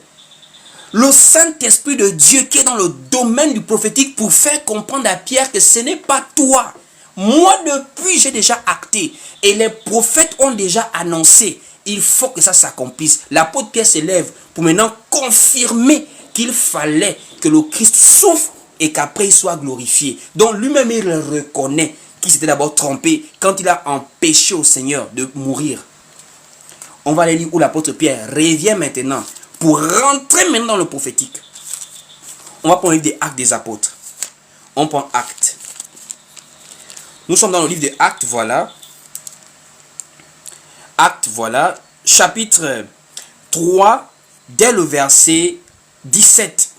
[SPEAKER 1] Le Saint-Esprit de Dieu qui est dans le domaine du prophétique pour faire comprendre à Pierre que ce n'est pas toi. Moi depuis j'ai déjà acté et les prophètes ont déjà annoncé. Il faut que ça s'accomplisse. L'apôtre Pierre s'élève pour maintenant confirmer qu'il fallait que le Christ souffre et qu'après il soit glorifié. Donc lui-même il reconnaît qu'il s'était d'abord trompé quand il a empêché au Seigneur de mourir. On va aller lire où l'apôtre Pierre revient maintenant pour rentrer maintenant dans le prophétique. On va prendre le livre des Actes des Apôtres. On prend Actes. Nous sommes dans le livre des Actes, voilà. Actes, voilà. Chapitre 3, dès le verset 17.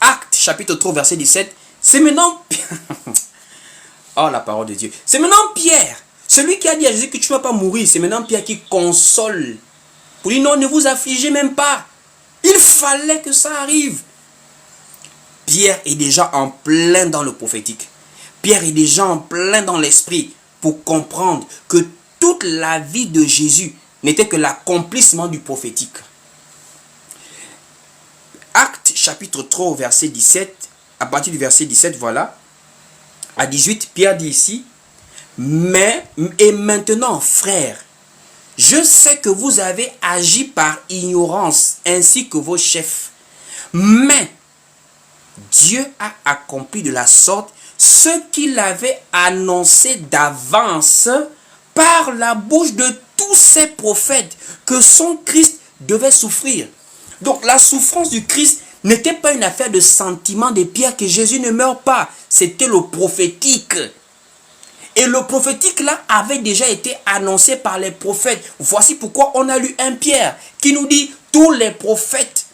[SPEAKER 1] Actes, chapitre 3, verset 17. C'est maintenant... oh, la parole de Dieu. C'est maintenant Pierre. Celui qui a dit à Jésus que tu ne vas pas mourir. C'est maintenant Pierre qui console. Pour dire non, ne vous affligez même pas. Il fallait que ça arrive. Pierre est déjà en plein dans le prophétique. Pierre est déjà en plein dans l'esprit pour comprendre que toute la vie de Jésus n'était que l'accomplissement du prophétique. Actes chapitre 3 verset 17, à partir du verset 17, voilà, à 18, Pierre dit ici, mais et maintenant frères, je sais que vous avez agi par ignorance, ainsi que vos chefs. Mais Dieu a accompli de la sorte ce qu'il avait annoncé d'avance par la bouche de tous ses prophètes, que son Christ devait souffrir. Donc la souffrance du Christ n'était pas une affaire de sentiment de Pierre que Jésus ne meurt pas. C'était le prophétique. Et le prophétique là avait déjà été annoncé par les prophètes. Voici pourquoi on a lu un Pierre qui nous dit tous les prophètes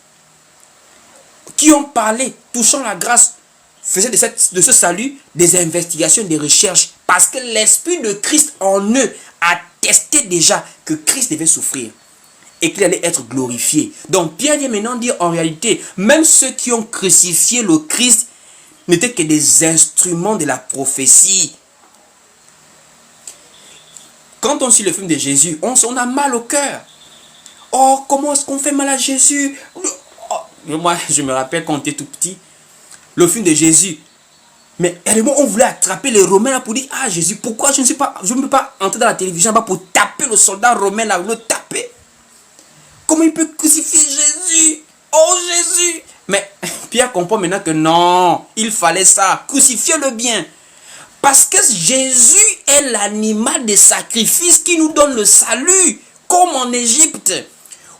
[SPEAKER 1] qui ont parlé touchant la grâce faisaient de ce salut des investigations, des recherches. Parce que l'Esprit de Christ en eux attestait déjà que Christ devait souffrir et qu'il allait être glorifié. Donc Pierre vient maintenant dire en réalité, même ceux qui ont crucifié le Christ n'étaient que des instruments de la prophétie. Quand on suit le film de Jésus, on a mal au cœur. Oh, comment est-ce qu'on fait mal à Jésus? Oh, moi, je me rappelle quand on était tout petit, le film de Jésus. Mais on voulait attraper les Romains là pour dire, ah Jésus, pourquoi je ne peux pas entrer dans la télévision là pour taper le soldat romain là, le taper? Comment il peut crucifier Jésus? Oh Jésus! Mais Pierre comprend maintenant que non, il fallait ça, crucifier-le bien. Parce que Jésus est l'animal des sacrifices qui nous donne le salut, comme en Égypte.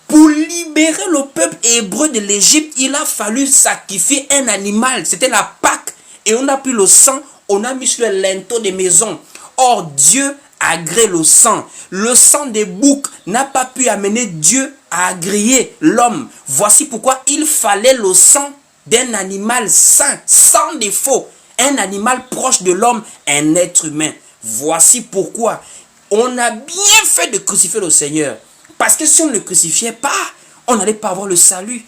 [SPEAKER 1] Pour libérer le peuple hébreu de l'Égypte, il a fallu sacrifier un animal. C'était la Pâque. Et on a pris le sang, on a mis sur le linteau des maisons. Or, Dieu agrée le sang. Le sang des boucs n'a pas pu amener Dieu à agréer l'homme. Voici pourquoi il fallait le sang d'un animal saint, sans défaut. Un animal proche de l'homme, un être humain. Voici pourquoi on a bien fait de crucifier le Seigneur. Parce que si on ne le crucifiait pas, on n'allait pas avoir le salut.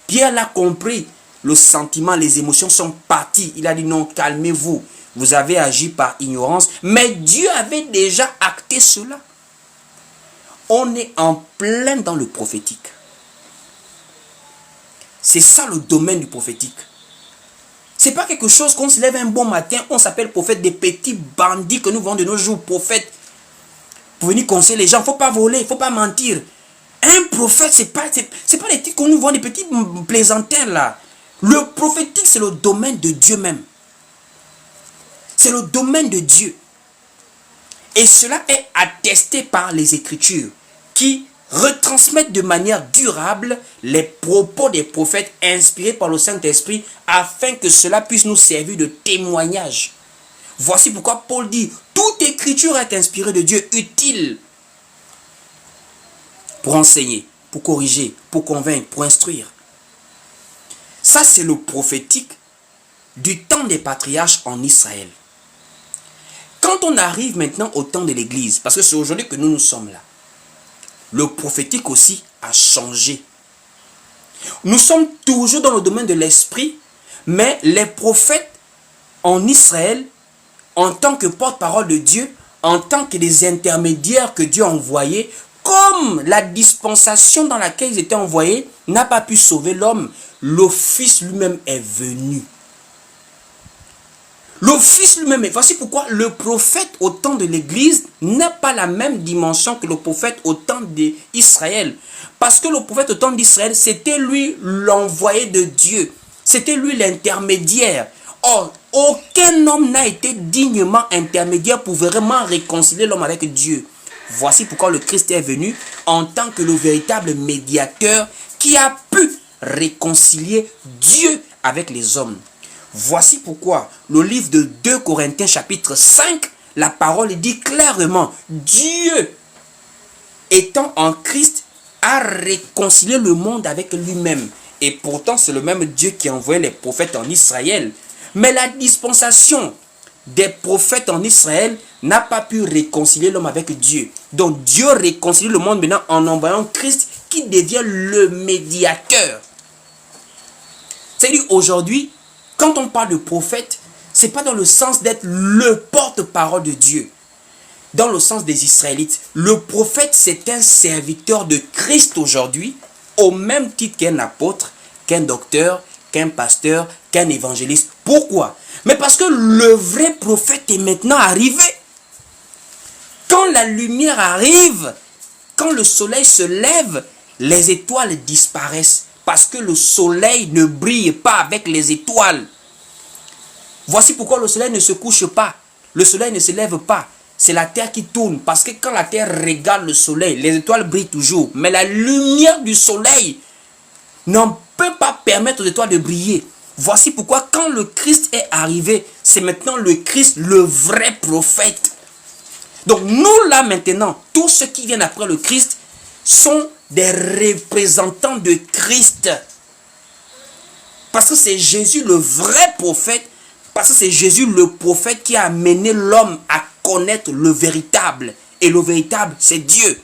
[SPEAKER 1] Pierre l'a compris. Le sentiment, les émotions sont parties. Il a dit non, calmez-vous. Vous avez agi par ignorance. Mais Dieu avait déjà acté cela. On est en plein dans le prophétique. C'est ça le domaine du prophétique. C'est pas quelque chose qu'on se lève un bon matin, on s'appelle prophète, des petits bandits que nous voyons de nos jours, prophètes, pour venir conseiller les gens. Il ne faut pas voler, il ne faut pas mentir. Un prophète, c'est pas les titres qu'on nous voit, des petits plaisantins là. Le prophétique, c'est le domaine de Dieu même. C'est le domaine de Dieu. Et cela est attesté par les Écritures qui retransmettent de manière durable les propos des prophètes inspirés par le Saint-Esprit afin que cela puisse nous servir de témoignage. Voici pourquoi Paul dit, toute écriture est inspirée de Dieu, utile pour enseigner, pour corriger, pour convaincre, pour instruire. Ça, c'est le prophétique du temps des patriarches en Israël. Quand on arrive maintenant au temps de l'Église, parce que c'est aujourd'hui que nous sommes là, le prophétique aussi a changé. Nous sommes toujours dans le domaine de l'esprit, mais les prophètes en Israël, en tant que porte-parole de Dieu, en tant que des intermédiaires que Dieu a envoyés, comme la dispensation dans laquelle ils étaient envoyés n'a pas pu sauver l'homme, le Fils lui-même est venu. Le Fils lui-même, voici pourquoi le prophète au temps de l'Église n'a pas la même dimension que le prophète au temps d'Israël. Parce que le prophète au temps d'Israël, c'était lui l'envoyé de Dieu. C'était lui l'intermédiaire. Or, aucun homme n'a été dignement intermédiaire pour vraiment réconcilier l'homme avec Dieu. Voici pourquoi le Christ est venu en tant que le véritable médiateur qui a pu réconcilier Dieu avec les hommes. Voici pourquoi le livre de 2 Corinthiens chapitre 5, la parole dit clairement, Dieu étant en Christ a réconcilié le monde avec lui-même. Et pourtant c'est le même Dieu qui a envoyé les prophètes en Israël. Mais la dispensation des prophètes en Israël n'a pas pu réconcilier l'homme avec Dieu. Donc Dieu réconcilie le monde maintenant en envoyant Christ qui devient le médiateur. C'est-à-dire aujourd'hui, quand on parle de prophète, ce n'est pas dans le sens d'être le porte-parole de Dieu. Dans le sens des Israélites, le prophète c'est un serviteur de Christ aujourd'hui, au même titre qu'un apôtre, qu'un docteur, qu'un pasteur, qu'un évangéliste. Pourquoi? Mais parce que le vrai prophète est maintenant arrivé. Quand la lumière arrive, quand le soleil se lève, les étoiles disparaissent. Parce que le soleil ne brille pas avec les étoiles. Voici pourquoi le soleil ne se couche pas. Le soleil ne se lève pas. C'est la terre qui tourne. Parce que quand la terre regarde le soleil, les étoiles brillent toujours. Mais la lumière du soleil ne peut pas permettre aux étoiles de briller. Voici pourquoi quand le Christ est arrivé, c'est maintenant le Christ, le vrai prophète. Donc nous là maintenant, tous ceux qui viennent après le Christ sont des représentants de Christ. Parce que c'est Jésus le vrai prophète. Parce que c'est Jésus le prophète qui a amené l'homme à connaître le véritable. Et le véritable, c'est Dieu.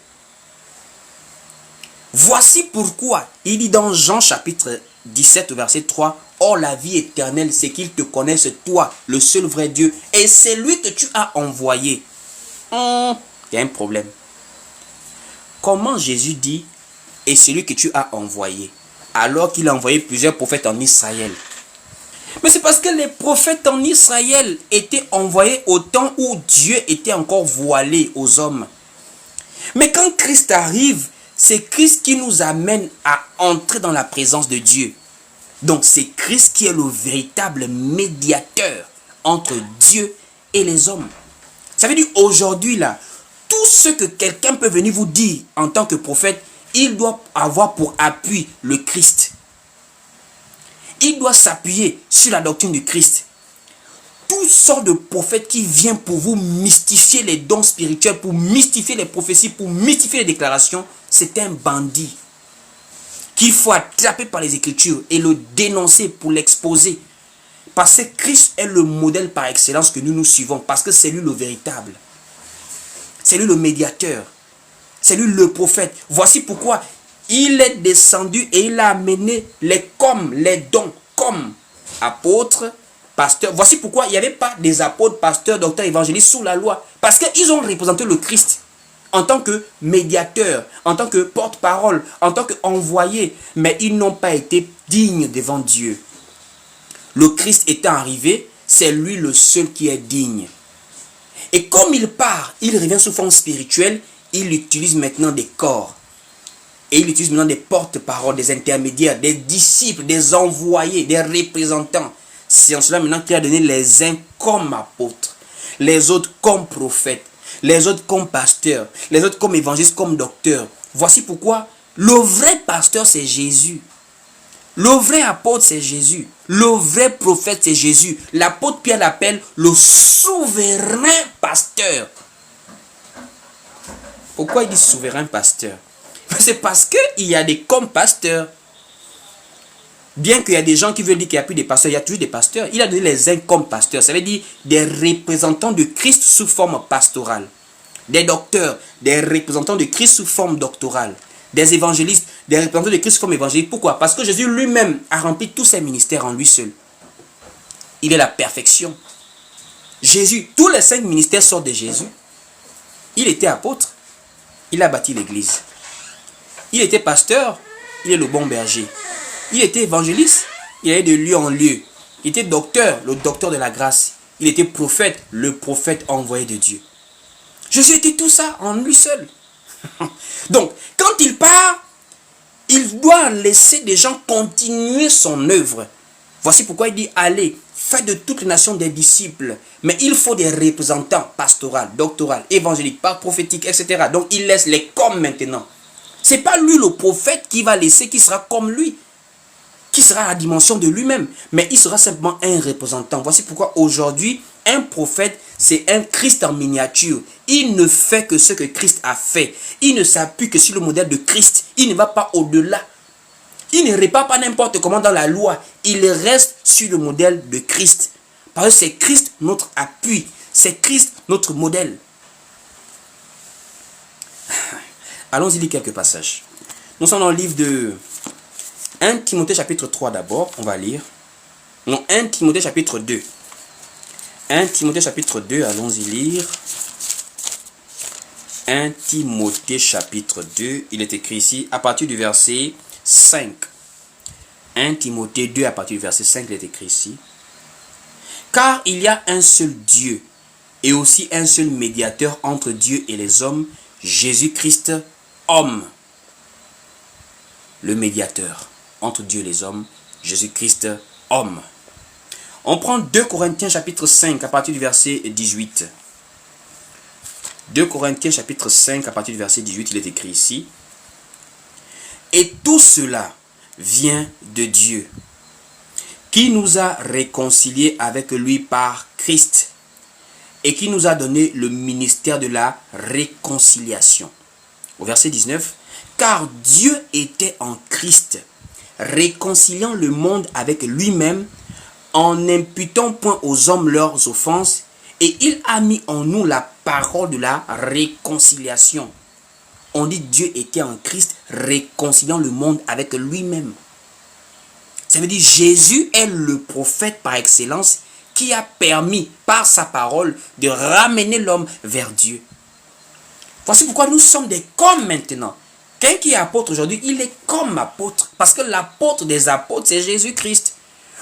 [SPEAKER 1] Voici pourquoi il dit dans Jean chapitre 17 verset 3, « Or la vie éternelle, c'est qu'ils te connaissent toi, le seul vrai Dieu, et c'est lui que tu as envoyé. » Il y a un problème. Comment Jésus dit « et celui que tu as envoyé » alors qu'il a envoyé plusieurs prophètes en Israël? Mais c'est parce que les prophètes en Israël étaient envoyés au temps où Dieu était encore voilé aux hommes. Mais quand Christ arrive, c'est Christ qui nous amène à entrer dans la présence de Dieu. Donc c'est Christ qui est le véritable médiateur entre Dieu et les hommes. Ça veut dire aujourd'hui là, tout ce que quelqu'un peut venir vous dire en tant que prophète, il doit avoir pour appui le Christ. Il doit s'appuyer sur la doctrine du Christ. Toutes sortes de prophètes qui viennent pour vous mystifier les dons spirituels, pour mystifier les prophéties, pour mystifier les déclarations, c'est un bandit qu'il faut attraper par les Écritures et le dénoncer pour l'exposer. Parce que Christ est le modèle par excellence que nous suivons, parce que c'est lui le véritable. C'est lui le médiateur. C'est lui le prophète. Voici pourquoi il est descendu et il a amené les dons, comme apôtres, pasteurs. Voici pourquoi il n'y avait pas des apôtres, pasteurs, docteurs, évangélistes sous la loi. Parce qu'ils ont représenté le Christ. en tant que médiateur, en tant que porte-parole, en tant qu'envoyé, mais ils n'ont pas été dignes devant Dieu. Le Christ étant arrivé, c'est lui le seul qui est digne. Et comme il part, il revient sous forme spirituelle, il utilise maintenant des corps. Et il utilise maintenant des porte-paroles, des intermédiaires, des disciples, des envoyés, des représentants. C'est en cela maintenant qu'il a donné les uns comme apôtres, les autres comme prophètes, les autres comme pasteurs, les autres comme évangélistes, comme docteurs. Voici pourquoi le vrai pasteur, c'est Jésus. Le vrai apôtre, c'est Jésus. Le vrai prophète, c'est Jésus. L'apôtre Pierre l'appelle le souverain pasteur. Pourquoi il dit souverain pasteur? C'est parce qu'il y a des comme pasteurs. Bien qu'il y a des gens qui veulent dire qu'il n'y a plus de pasteurs, il y a toujours des pasteurs. Il a donné les uns comme pasteurs. Ça veut dire des représentants de Christ sous forme pastorale. Des docteurs, des représentants de Christ sous forme doctorale. Des évangélistes, des représentants de Christ sous forme évangélique. Pourquoi? Parce que Jésus lui-même a rempli tous ses ministères en lui seul. Il est la perfection. Jésus, tous les 5 ministères sortent de Jésus. Il était apôtre. Il a bâti l'église. Il était pasteur. Il est le bon berger. Il était évangéliste, il allait de lieu en lieu. Il était docteur, le docteur de la grâce. Il était prophète, le prophète envoyé de Dieu. Jésus était tout ça en lui seul. Donc, quand il part, il doit laisser des gens continuer son œuvre. Voici pourquoi il dit, allez, faites de toutes les nations des disciples. Mais il faut des représentants pastoraux, doctoraux, évangéliques, prophétiques, etc. Donc, il laisse les comme maintenant. Ce n'est pas lui le prophète qui va laisser, qui sera comme lui, qui sera à la dimension de lui-même, mais il sera simplement un représentant. Voici pourquoi aujourd'hui, un prophète, c'est un Christ en miniature. Il ne fait que ce que Christ a fait. Il ne s'appuie que sur le modèle de Christ. Il ne va pas au-delà. Il ne répare pas n'importe comment dans la loi. Il reste sur le modèle de Christ. Parce que c'est Christ notre appui. C'est Christ notre modèle. Allons-y lire quelques passages. Nous sommes dans le livre de 1 Timothée chapitre 3 d'abord, on va lire. Non, 1 Timothée chapitre 2. 1 Timothée chapitre 2, allons-y lire. 1 Timothée chapitre 2, il est écrit ici à partir du verset 5. 1 Timothée 2 à partir du verset 5, il est écrit ici. Car il y a un seul Dieu et aussi un seul médiateur entre Dieu et les hommes, Jésus-Christ, homme. Le médiateur entre Dieu et les hommes, Jésus-Christ, homme. On prend 2 Corinthiens chapitre 5 à partir du verset 18. 2 Corinthiens chapitre 5 à partir du verset 18, il est écrit ici. Et tout cela vient de Dieu, qui nous a réconciliés avec lui par Christ et qui nous a donné le ministère de la réconciliation. Au verset 19, car Dieu était en Christ, réconciliant le monde avec lui-même, en n'imputant point aux hommes leurs offenses, et il a mis en nous la parole de la réconciliation. On dit Dieu était en Christ, réconciliant le monde avec lui-même. Ça veut dire Jésus est le prophète par excellence qui a permis par sa parole de ramener l'homme vers Dieu. Voici pourquoi nous sommes des comme maintenant. Quelqu'un qui est apôtre aujourd'hui, il est comme apôtre. Parce que l'apôtre des apôtres, c'est Jésus-Christ.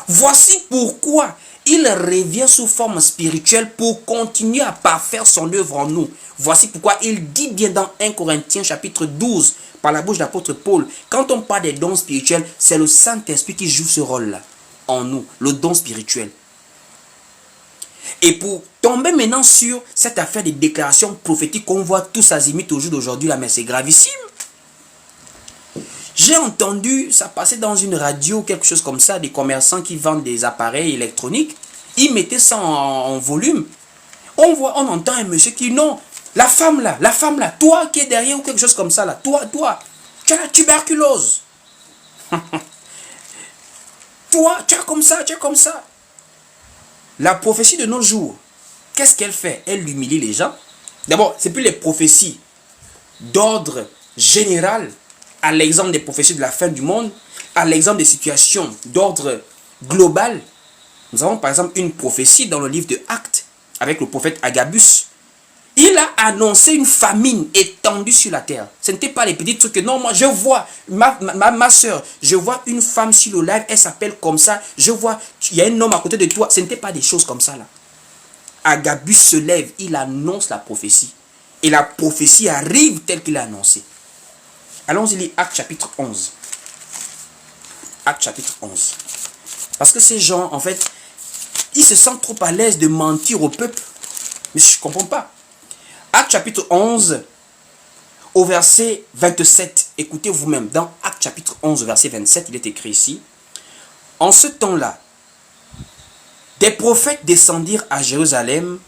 [SPEAKER 1] Voici pourquoi il revient sous forme spirituelle pour continuer à parfaire son œuvre en nous. Voici pourquoi il dit bien dans 1 Corinthiens chapitre 12, par la bouche de l'apôtre Paul, quand on parle des dons spirituels, c'est le Saint-Esprit qui joue ce rôle-là en nous, le don spirituel. Et pour tomber maintenant sur cette affaire de déclaration prophétique qu'on voit tous azimuts au jour d'aujourd'hui, là, mais c'est gravissime. J'ai entendu, ça passait dans une radio, quelque chose comme ça, des commerçants qui vendent des appareils électroniques. Ils mettaient ça en volume. On entend un monsieur qui, non, la femme là, toi qui es derrière ou quelque chose comme ça là, toi, tu as la tuberculose. Toi, tu as comme ça. La prophétie de nos jours, qu'est-ce qu'elle fait? Elle humilie les gens. D'abord, c'est plus les prophéties d'ordre général, à l'exemple des prophéties de la fin du monde, à l'exemple des situations d'ordre global. Nous avons par exemple une prophétie dans le livre de Actes avec le prophète Agabus. Il a annoncé une famine étendue sur la terre. Ce n'était pas les petits trucs que non, moi je vois ma soeur, je vois une femme sur le live, elle s'appelle comme ça, je vois, il y a un homme à côté de toi. Ce n'était pas des choses comme ça là. Agabus se lève, il annonce la prophétie. Et la prophétie arrive telle qu'il a annoncé. Allons-y lire Actes chapitre 11. Actes chapitre 11. Parce que ces gens, en fait, ils se sentent trop à l'aise de mentir au peuple. Mais je ne comprends pas. Actes chapitre 11, au verset 27. Écoutez vous-même. Dans Actes chapitre 11, verset 27, il est écrit ici. En ce temps-là, des prophètes descendirent à Jérusalem,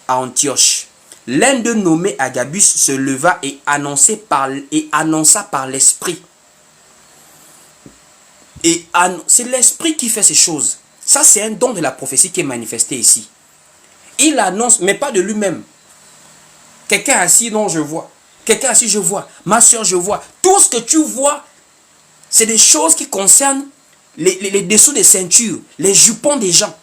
[SPEAKER 1] à Antioche. L'un d'eux nommé Agabus se leva et annonça par l'Esprit. Et c'est l'Esprit qui fait ces choses. Ça, c'est un don de la prophétie qui est manifesté ici. Il annonce, mais pas de lui-même. Quelqu'un assis, non, je vois. Quelqu'un assis, je vois. Ma soeur, je vois. Tout ce que tu vois, c'est des choses qui concernent les dessous des ceintures, les jupons des gens.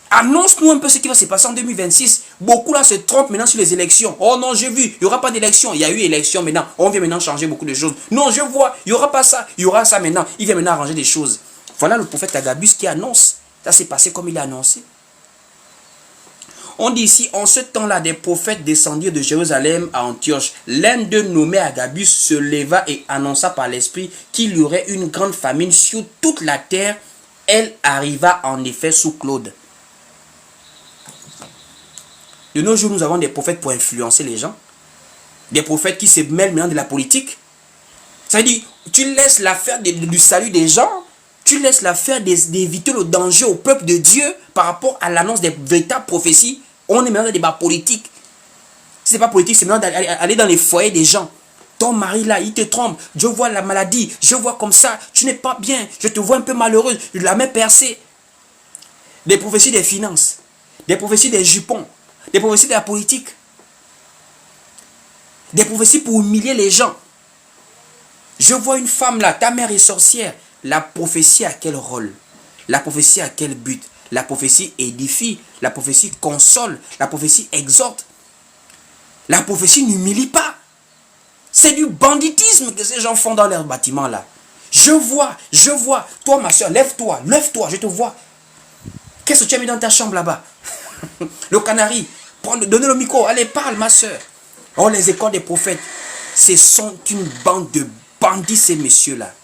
[SPEAKER 1] Annonce-nous un peu ce qui va se passer en 2026. Beaucoup là se trompent maintenant sur les élections. Oh non, j'ai vu, il n'y aura pas d'élection. Il y a eu élection maintenant. On vient maintenant changer beaucoup de choses. Non, je vois, il n'y aura pas ça. Il y aura ça maintenant. Il vient maintenant arranger des choses. Voilà le prophète Agabus qui annonce. Ça s'est passé comme il a annoncé. On dit ici, en ce temps-là, des prophètes descendirent de Jérusalem à Antioche. L'un d'eux, nommé Agabus, se leva et annonça par l'Esprit qu'il y aurait une grande famine sur toute la terre. Elle arriva en effet sous Claude. De nos jours, nous avons des prophètes pour influencer les gens. Des prophètes qui se mêlent maintenant de la politique. Ça veut dire, tu laisses l'affaire du salut des gens, tu laisses l'affaire d'éviter le danger au peuple de Dieu par rapport à l'annonce des véritables prophéties. On est maintenant dans des débats politiques. Si ce n'est pas politique, c'est maintenant d'aller dans les foyers des gens. Ton mari là, il te trompe. Je vois la maladie, je vois comme ça, tu n'es pas bien, je te vois un peu malheureuse, la main percée. Des prophéties des finances, des prophéties des jupons, des prophéties de la politique. Des prophéties pour humilier les gens. Je vois une femme là, ta mère est sorcière. La prophétie a quel rôle? La prophétie a quel but? La prophétie édifie, la prophétie console, la prophétie exhorte. La prophétie n'humilie pas. C'est du banditisme que ces gens font dans leurs bâtiments là. Je vois. Toi ma soeur, lève-toi, je te vois. Qu'est-ce que tu as mis dans ta chambre là-bas? Le canari. Donnez le micro, allez, parle ma soeur. Oh, les écoles des prophètes, ce sont une bande de bandits, ces messieurs-là.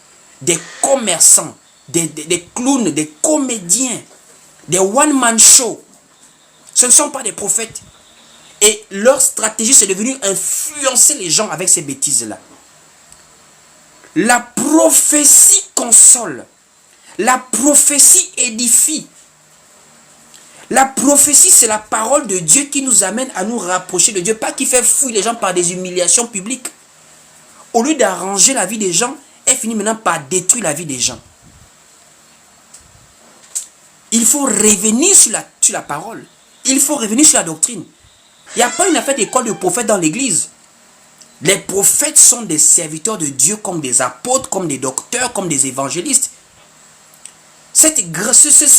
[SPEAKER 1] Des commerçants, des clowns, des comédiens, des one-man show. Ce ne sont pas des prophètes. Et leur stratégie, c'est de venir influencer les gens avec ces bêtises-là. La prophétie console. La prophétie édifie. La prophétie, c'est la parole de Dieu qui nous amène à nous rapprocher de Dieu. Pas qui fait fouiller les gens par des humiliations publiques. Au lieu d'arranger la vie des gens, elle finit maintenant par détruire la vie des gens. Il faut revenir sur la parole. Il faut revenir sur la doctrine. Il n'y a pas une affaire d'école de prophètes dans l'église. Les prophètes sont des serviteurs de Dieu comme des apôtres, comme des docteurs, comme des évangélistes. Ces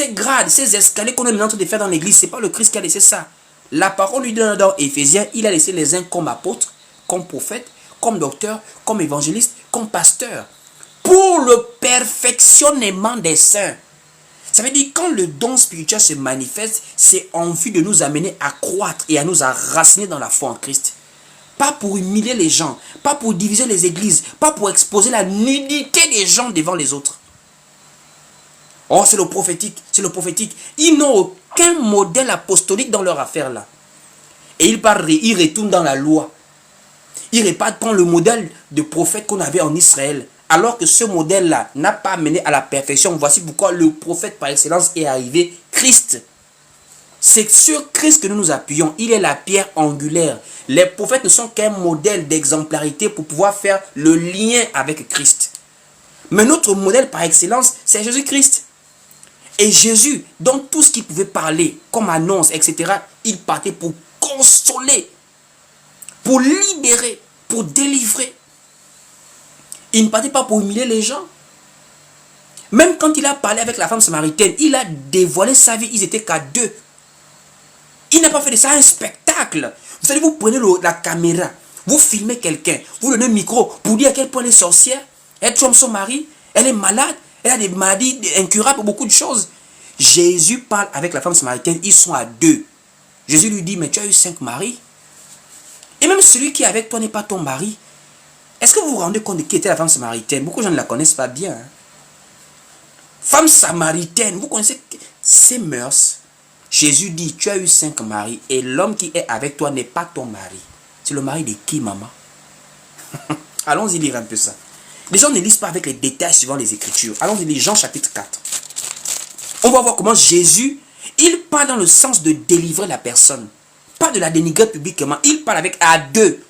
[SPEAKER 1] grades, ces escaliers qu'on est en train de faire dans l'église, ce n'est pas le Christ qui a laissé ça. La parole lui donne dans Éphésiens, il a laissé les uns comme apôtres, comme prophètes, comme docteurs, comme évangélistes, comme pasteurs. Pour le perfectionnement des saints. Ça veut dire quand le don spirituel se manifeste, c'est en vue de nous amener à croître et à nous enraciner dans la foi en Christ. Pas pour humilier les gens, pas pour diviser les églises, pas pour exposer la nudité des gens devant les autres. Oh, c'est le prophétique, c'est le prophétique. Ils n'ont aucun modèle apostolique dans leur affaire là. Et ils retournent dans la loi. Ils reprennent le modèle de prophète qu'on avait en Israël. Alors que ce modèle-là n'a pas mené à la perfection. Voici pourquoi le prophète par excellence est arrivé, Christ. C'est sur Christ que nous nous appuyons. Il est la pierre angulaire. Les prophètes ne sont qu'un modèle d'exemplarité pour pouvoir faire le lien avec Christ. Mais notre modèle par excellence, c'est Jésus-Christ. Et Jésus, dans tout ce qu'il pouvait parler, comme annonce, etc., il partait pour consoler, pour libérer, pour délivrer. Il ne partait pas pour humilier les gens. Même quand il a parlé avec la femme samaritaine, il a dévoilé sa vie, ils étaient qu'à deux. Il n'a pas fait de ça un spectacle. Vous savez, vous prenez la caméra, vous filmez quelqu'un, vous donnez un micro pour dire à quel point elle est sorcière, elle trompe son mari, elle est malade, elle a des maladies incurables, beaucoup de choses. Jésus parle avec la femme samaritaine, ils sont à deux. Jésus lui dit, mais tu as eu 5 maris. Et même celui qui est avec toi n'est pas ton mari. Est-ce que vous vous rendez compte de qui était la femme samaritaine? Beaucoup de gens ne la connaissent pas bien. Hein? Femme samaritaine, vous connaissez ses mœurs. Jésus dit, tu as eu 5 maris et l'homme qui est avec toi n'est pas ton mari. C'est le mari de qui, maman? Allons-y lire un peu ça. Les gens ne lisent pas avec les détails suivant les Écritures. Allons-y lire Jean chapitre 4. On va voir comment Jésus, il parle dans le sens de délivrer la personne. Pas de la dénigrer publiquement. Il parle avec à deux.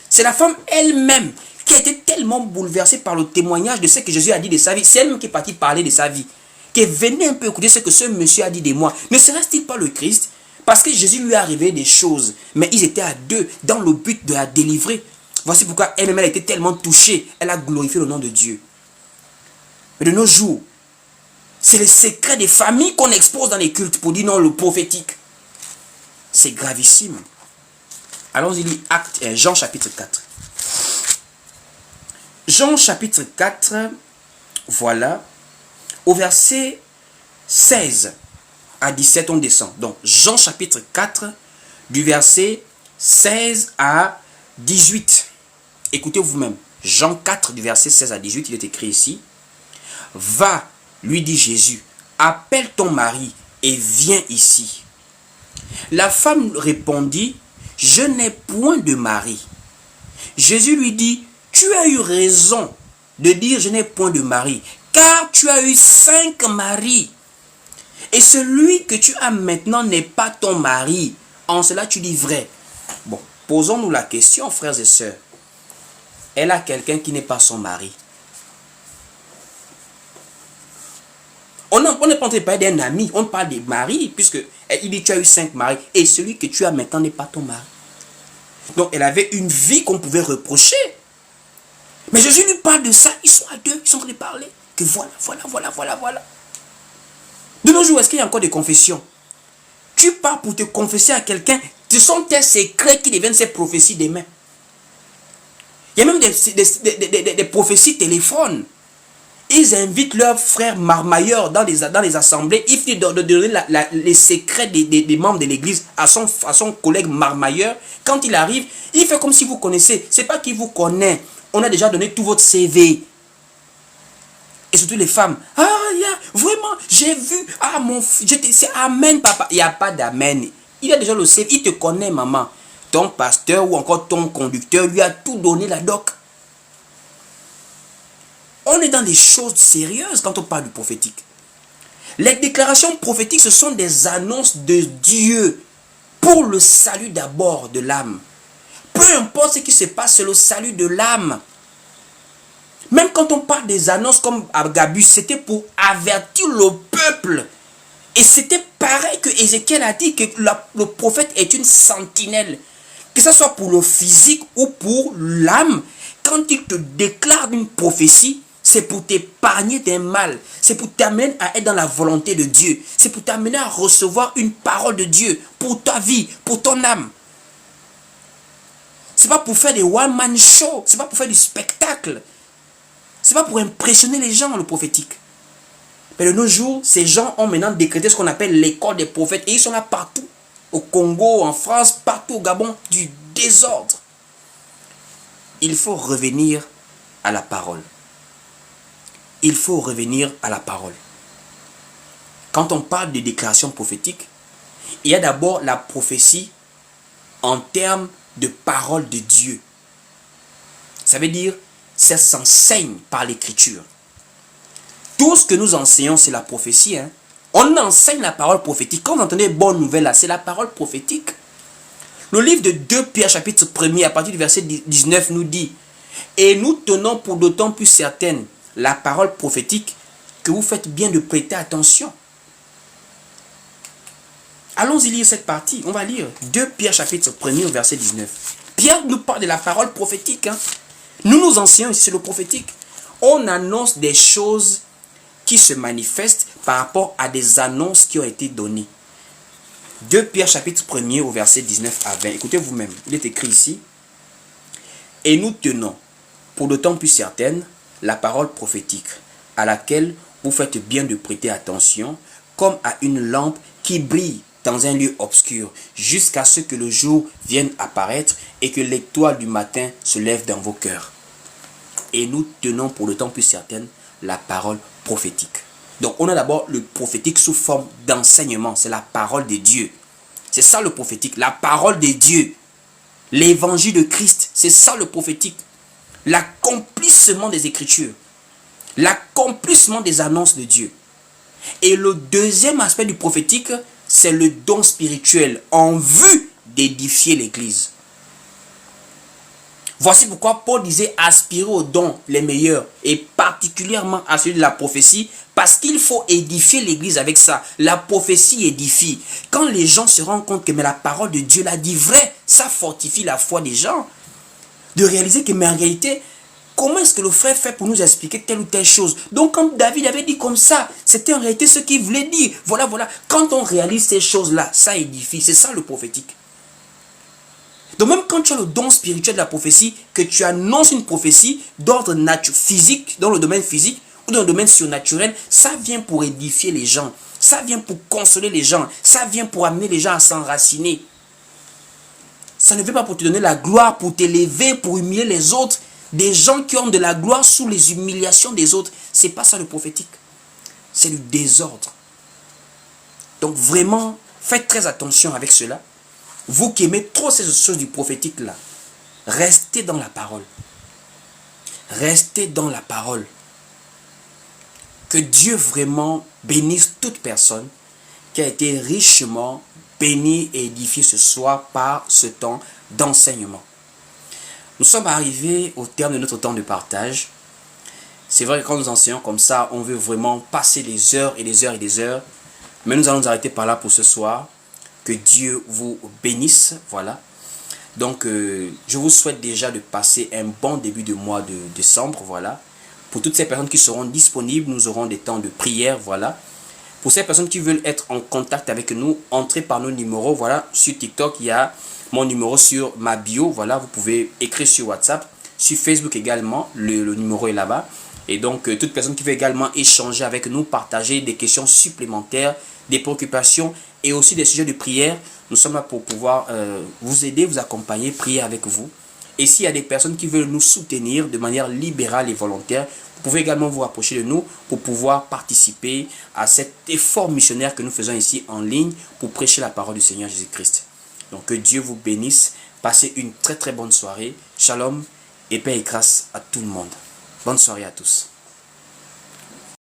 [SPEAKER 1] C'est la femme elle-même qui a été tellement bouleversée par le témoignage de ce que Jésus a dit de sa vie. C'est elle-même qui est partie parler de sa vie. Qui est venue un peu écouter ce que ce monsieur a dit de moi. Ne serait-il pas le Christ? Parce que Jésus lui a révélé des choses. Mais ils étaient à deux dans le but de la délivrer. Voici pourquoi elle-même elle a été tellement touchée. Elle a glorifié le nom de Dieu. Mais de nos jours, c'est le secret des familles qu'on expose dans les cultes pour dire non, le prophétique. C'est gravissime. Allons-y lire Jean chapitre 4. Jean chapitre 4, voilà, au verset 16 à 17, on descend. Donc, Jean chapitre 4, du verset 16 à 18. Écoutez vous-même. Jean 4, du verset 16 à 18, il est écrit ici. Va, lui dit Jésus, appelle ton mari et viens ici. La femme répondit, je n'ai point de mari. Jésus lui dit, tu as eu raison de dire je n'ai point de mari, car tu as eu 5 maris. Et celui que tu as maintenant n'est pas ton mari. En cela tu dis vrai. Bon, posons-nous la question, frères et sœurs. Elle a quelqu'un qui n'est pas son mari. On n'est pas en train de parler d'un ami, on parle des maris, puisque il dit tu as eu 5 maris, et celui que tu as maintenant n'est pas ton mari. Donc elle avait une vie qu'on pouvait reprocher. Mais Jésus lui parle de ça, ils sont à deux, ils sont en train de parler. Que voilà. De nos jours, est-ce qu'il y a encore des confessions? Tu pars pour te confesser à quelqu'un, ce sont tes secrets qui deviennent ces prophéties demain. Il y a même des prophéties téléphones. Ils invitent leurs frères marmailleurs dans les assemblées. Ils finissent de donner les secrets des membres de l'église à son collègue marmailleur. Quand il arrive, il fait comme si vous connaissez. Ce n'est pas qu'il vous connaît. On a déjà donné tout votre CV. Et surtout les femmes. Ah, vraiment, j'ai vu. Ah, mon fils, c'est amen, papa. Il n'y a pas d'amen. Il a déjà le CV. Il te connaît, maman. Ton pasteur ou encore ton conducteur lui a tout donné la doc. On est dans des choses sérieuses quand on parle du prophétique. Les déclarations prophétiques, ce sont des annonces de Dieu pour le salut d'abord de l'âme. Peu importe ce qui se passe, c'est le salut de l'âme. Même quand on parle des annonces comme Agabus, c'était pour avertir le peuple. Et c'était pareil que Ézéchiel a dit que le prophète est une sentinelle. Que ce soit pour le physique ou pour l'âme, quand il te déclare une prophétie, c'est pour t'épargner d'un mal. C'est pour t'amener à être dans la volonté de Dieu. C'est pour t'amener à recevoir une parole de Dieu pour ta vie, pour ton âme. C'est pas pour faire des one-man shows. C'est pas pour faire du spectacle. C'est pas pour impressionner les gens, le prophétique. Mais de nos jours, ces gens ont maintenant décrété ce qu'on appelle l'école des prophètes. Et ils sont là partout. Au Congo, en France, partout au Gabon, du désordre. Il faut revenir à la parole. Il faut revenir à la parole. Quand on parle de déclaration prophétique, il y a d'abord la prophétie en termes de parole de Dieu. Ça veut dire, ça s'enseigne par l'écriture. Tout ce que nous enseignons, c'est la prophétie. Hein? On enseigne la parole prophétique. Quand vous entendez bonne nouvelle là, c'est la parole prophétique. Le livre de 2 Pierre chapitre 1er, à partir du verset 19, nous dit, et nous tenons pour d'autant plus certaine la parole prophétique que vous faites bien de prêter attention. Allons-y lire cette partie. On va lire 2 Pierre chapitre 1er au verset 19. Pierre nous parle de la parole prophétique. Hein. Nous enseignons ici, c'est le prophétique. On annonce des choses qui se manifestent par rapport à des annonces qui ont été données. 2 Pierre chapitre 1er au verset 19 à 20. Écoutez vous-même, il est écrit ici. Et nous tenons, pour d'autant plus certaine, la parole prophétique, à laquelle vous faites bien de prêter attention, comme à une lampe qui brille dans un lieu obscur, jusqu'à ce que le jour vienne apparaître et que l'étoile du matin se lève dans vos cœurs. Et nous tenons pour d'autant plus certaine la parole prophétique. Donc on a d'abord le prophétique sous forme d'enseignement, c'est la parole de Dieu. C'est ça le prophétique, la parole de Dieu. L'évangile de Christ, c'est ça le prophétique. L'accomplissement des Écritures. L'accomplissement des annonces de Dieu. Et le deuxième aspect du prophétique, c'est le don spirituel en vue d'édifier l'Église. Voici pourquoi Paul disait aspirer aux dons les meilleurs et particulièrement à celui de la prophétie, parce qu'il faut édifier l'Église avec ça. La prophétie édifie. Quand les gens se rendent compte que mais la parole de Dieu l'a dit vrai, ça fortifie la foi des gens. De réaliser que mais en réalité, comment est-ce que le frère fait pour nous expliquer telle ou telle chose? Donc quand David avait dit comme ça, c'était en réalité ce qu'il voulait dire. Voilà. Quand on réalise ces choses-là, ça édifie. C'est ça le prophétique. Donc même quand tu as le don spirituel de la prophétie, que tu annonces une prophétie d'ordre physique, dans le domaine physique ou dans le domaine surnaturel, ça vient pour édifier les gens. Ça vient pour consoler les gens. Ça vient pour amener les gens à s'enraciner. Ça ne veut pas pour te donner la gloire, pour t'élever, pour humilier les autres. Des gens qui ont de la gloire sous les humiliations des autres. C'est pas ça le prophétique. C'est du désordre. Donc vraiment, faites très attention avec cela. Vous qui aimez trop ces choses du prophétique là, restez dans la parole. Restez dans la parole. Que Dieu vraiment bénisse toute personne qui a été richement bénie et édifiée ce soir par ce temps d'enseignement. Nous sommes arrivés au terme de notre temps de partage. C'est vrai que quand nous enseignons comme ça, on veut vraiment passer des heures et des heures et des heures. Mais nous allons nous arrêter par là pour ce soir. Que Dieu vous bénisse. Voilà. Donc, je vous souhaite déjà de passer un bon début de mois de décembre. Voilà. Pour toutes ces personnes qui seront disponibles, nous aurons des temps de prière. Voilà. Pour ces personnes qui veulent être en contact avec nous, entrez par nos numéros. Voilà. Sur TikTok, il y a mon numéro sur ma bio. Voilà. Vous pouvez écrire sur WhatsApp. Sur Facebook également, le numéro est là-bas. Et donc, toute personne qui veut également échanger avec nous, partager des questions supplémentaires, des préoccupations et aussi des sujets de prière, nous sommes là pour pouvoir vous aider, vous accompagner, prier avec vous. Et s'il y a des personnes qui veulent nous soutenir de manière libérale et volontaire, vous pouvez également vous rapprocher de nous pour pouvoir participer à cet effort missionnaire que nous faisons ici en ligne pour prêcher la parole du Seigneur Jésus-Christ. Donc que Dieu vous bénisse, passez une très très bonne soirée. Shalom et paix et grâce à tout le monde. Bonne soirée à tous.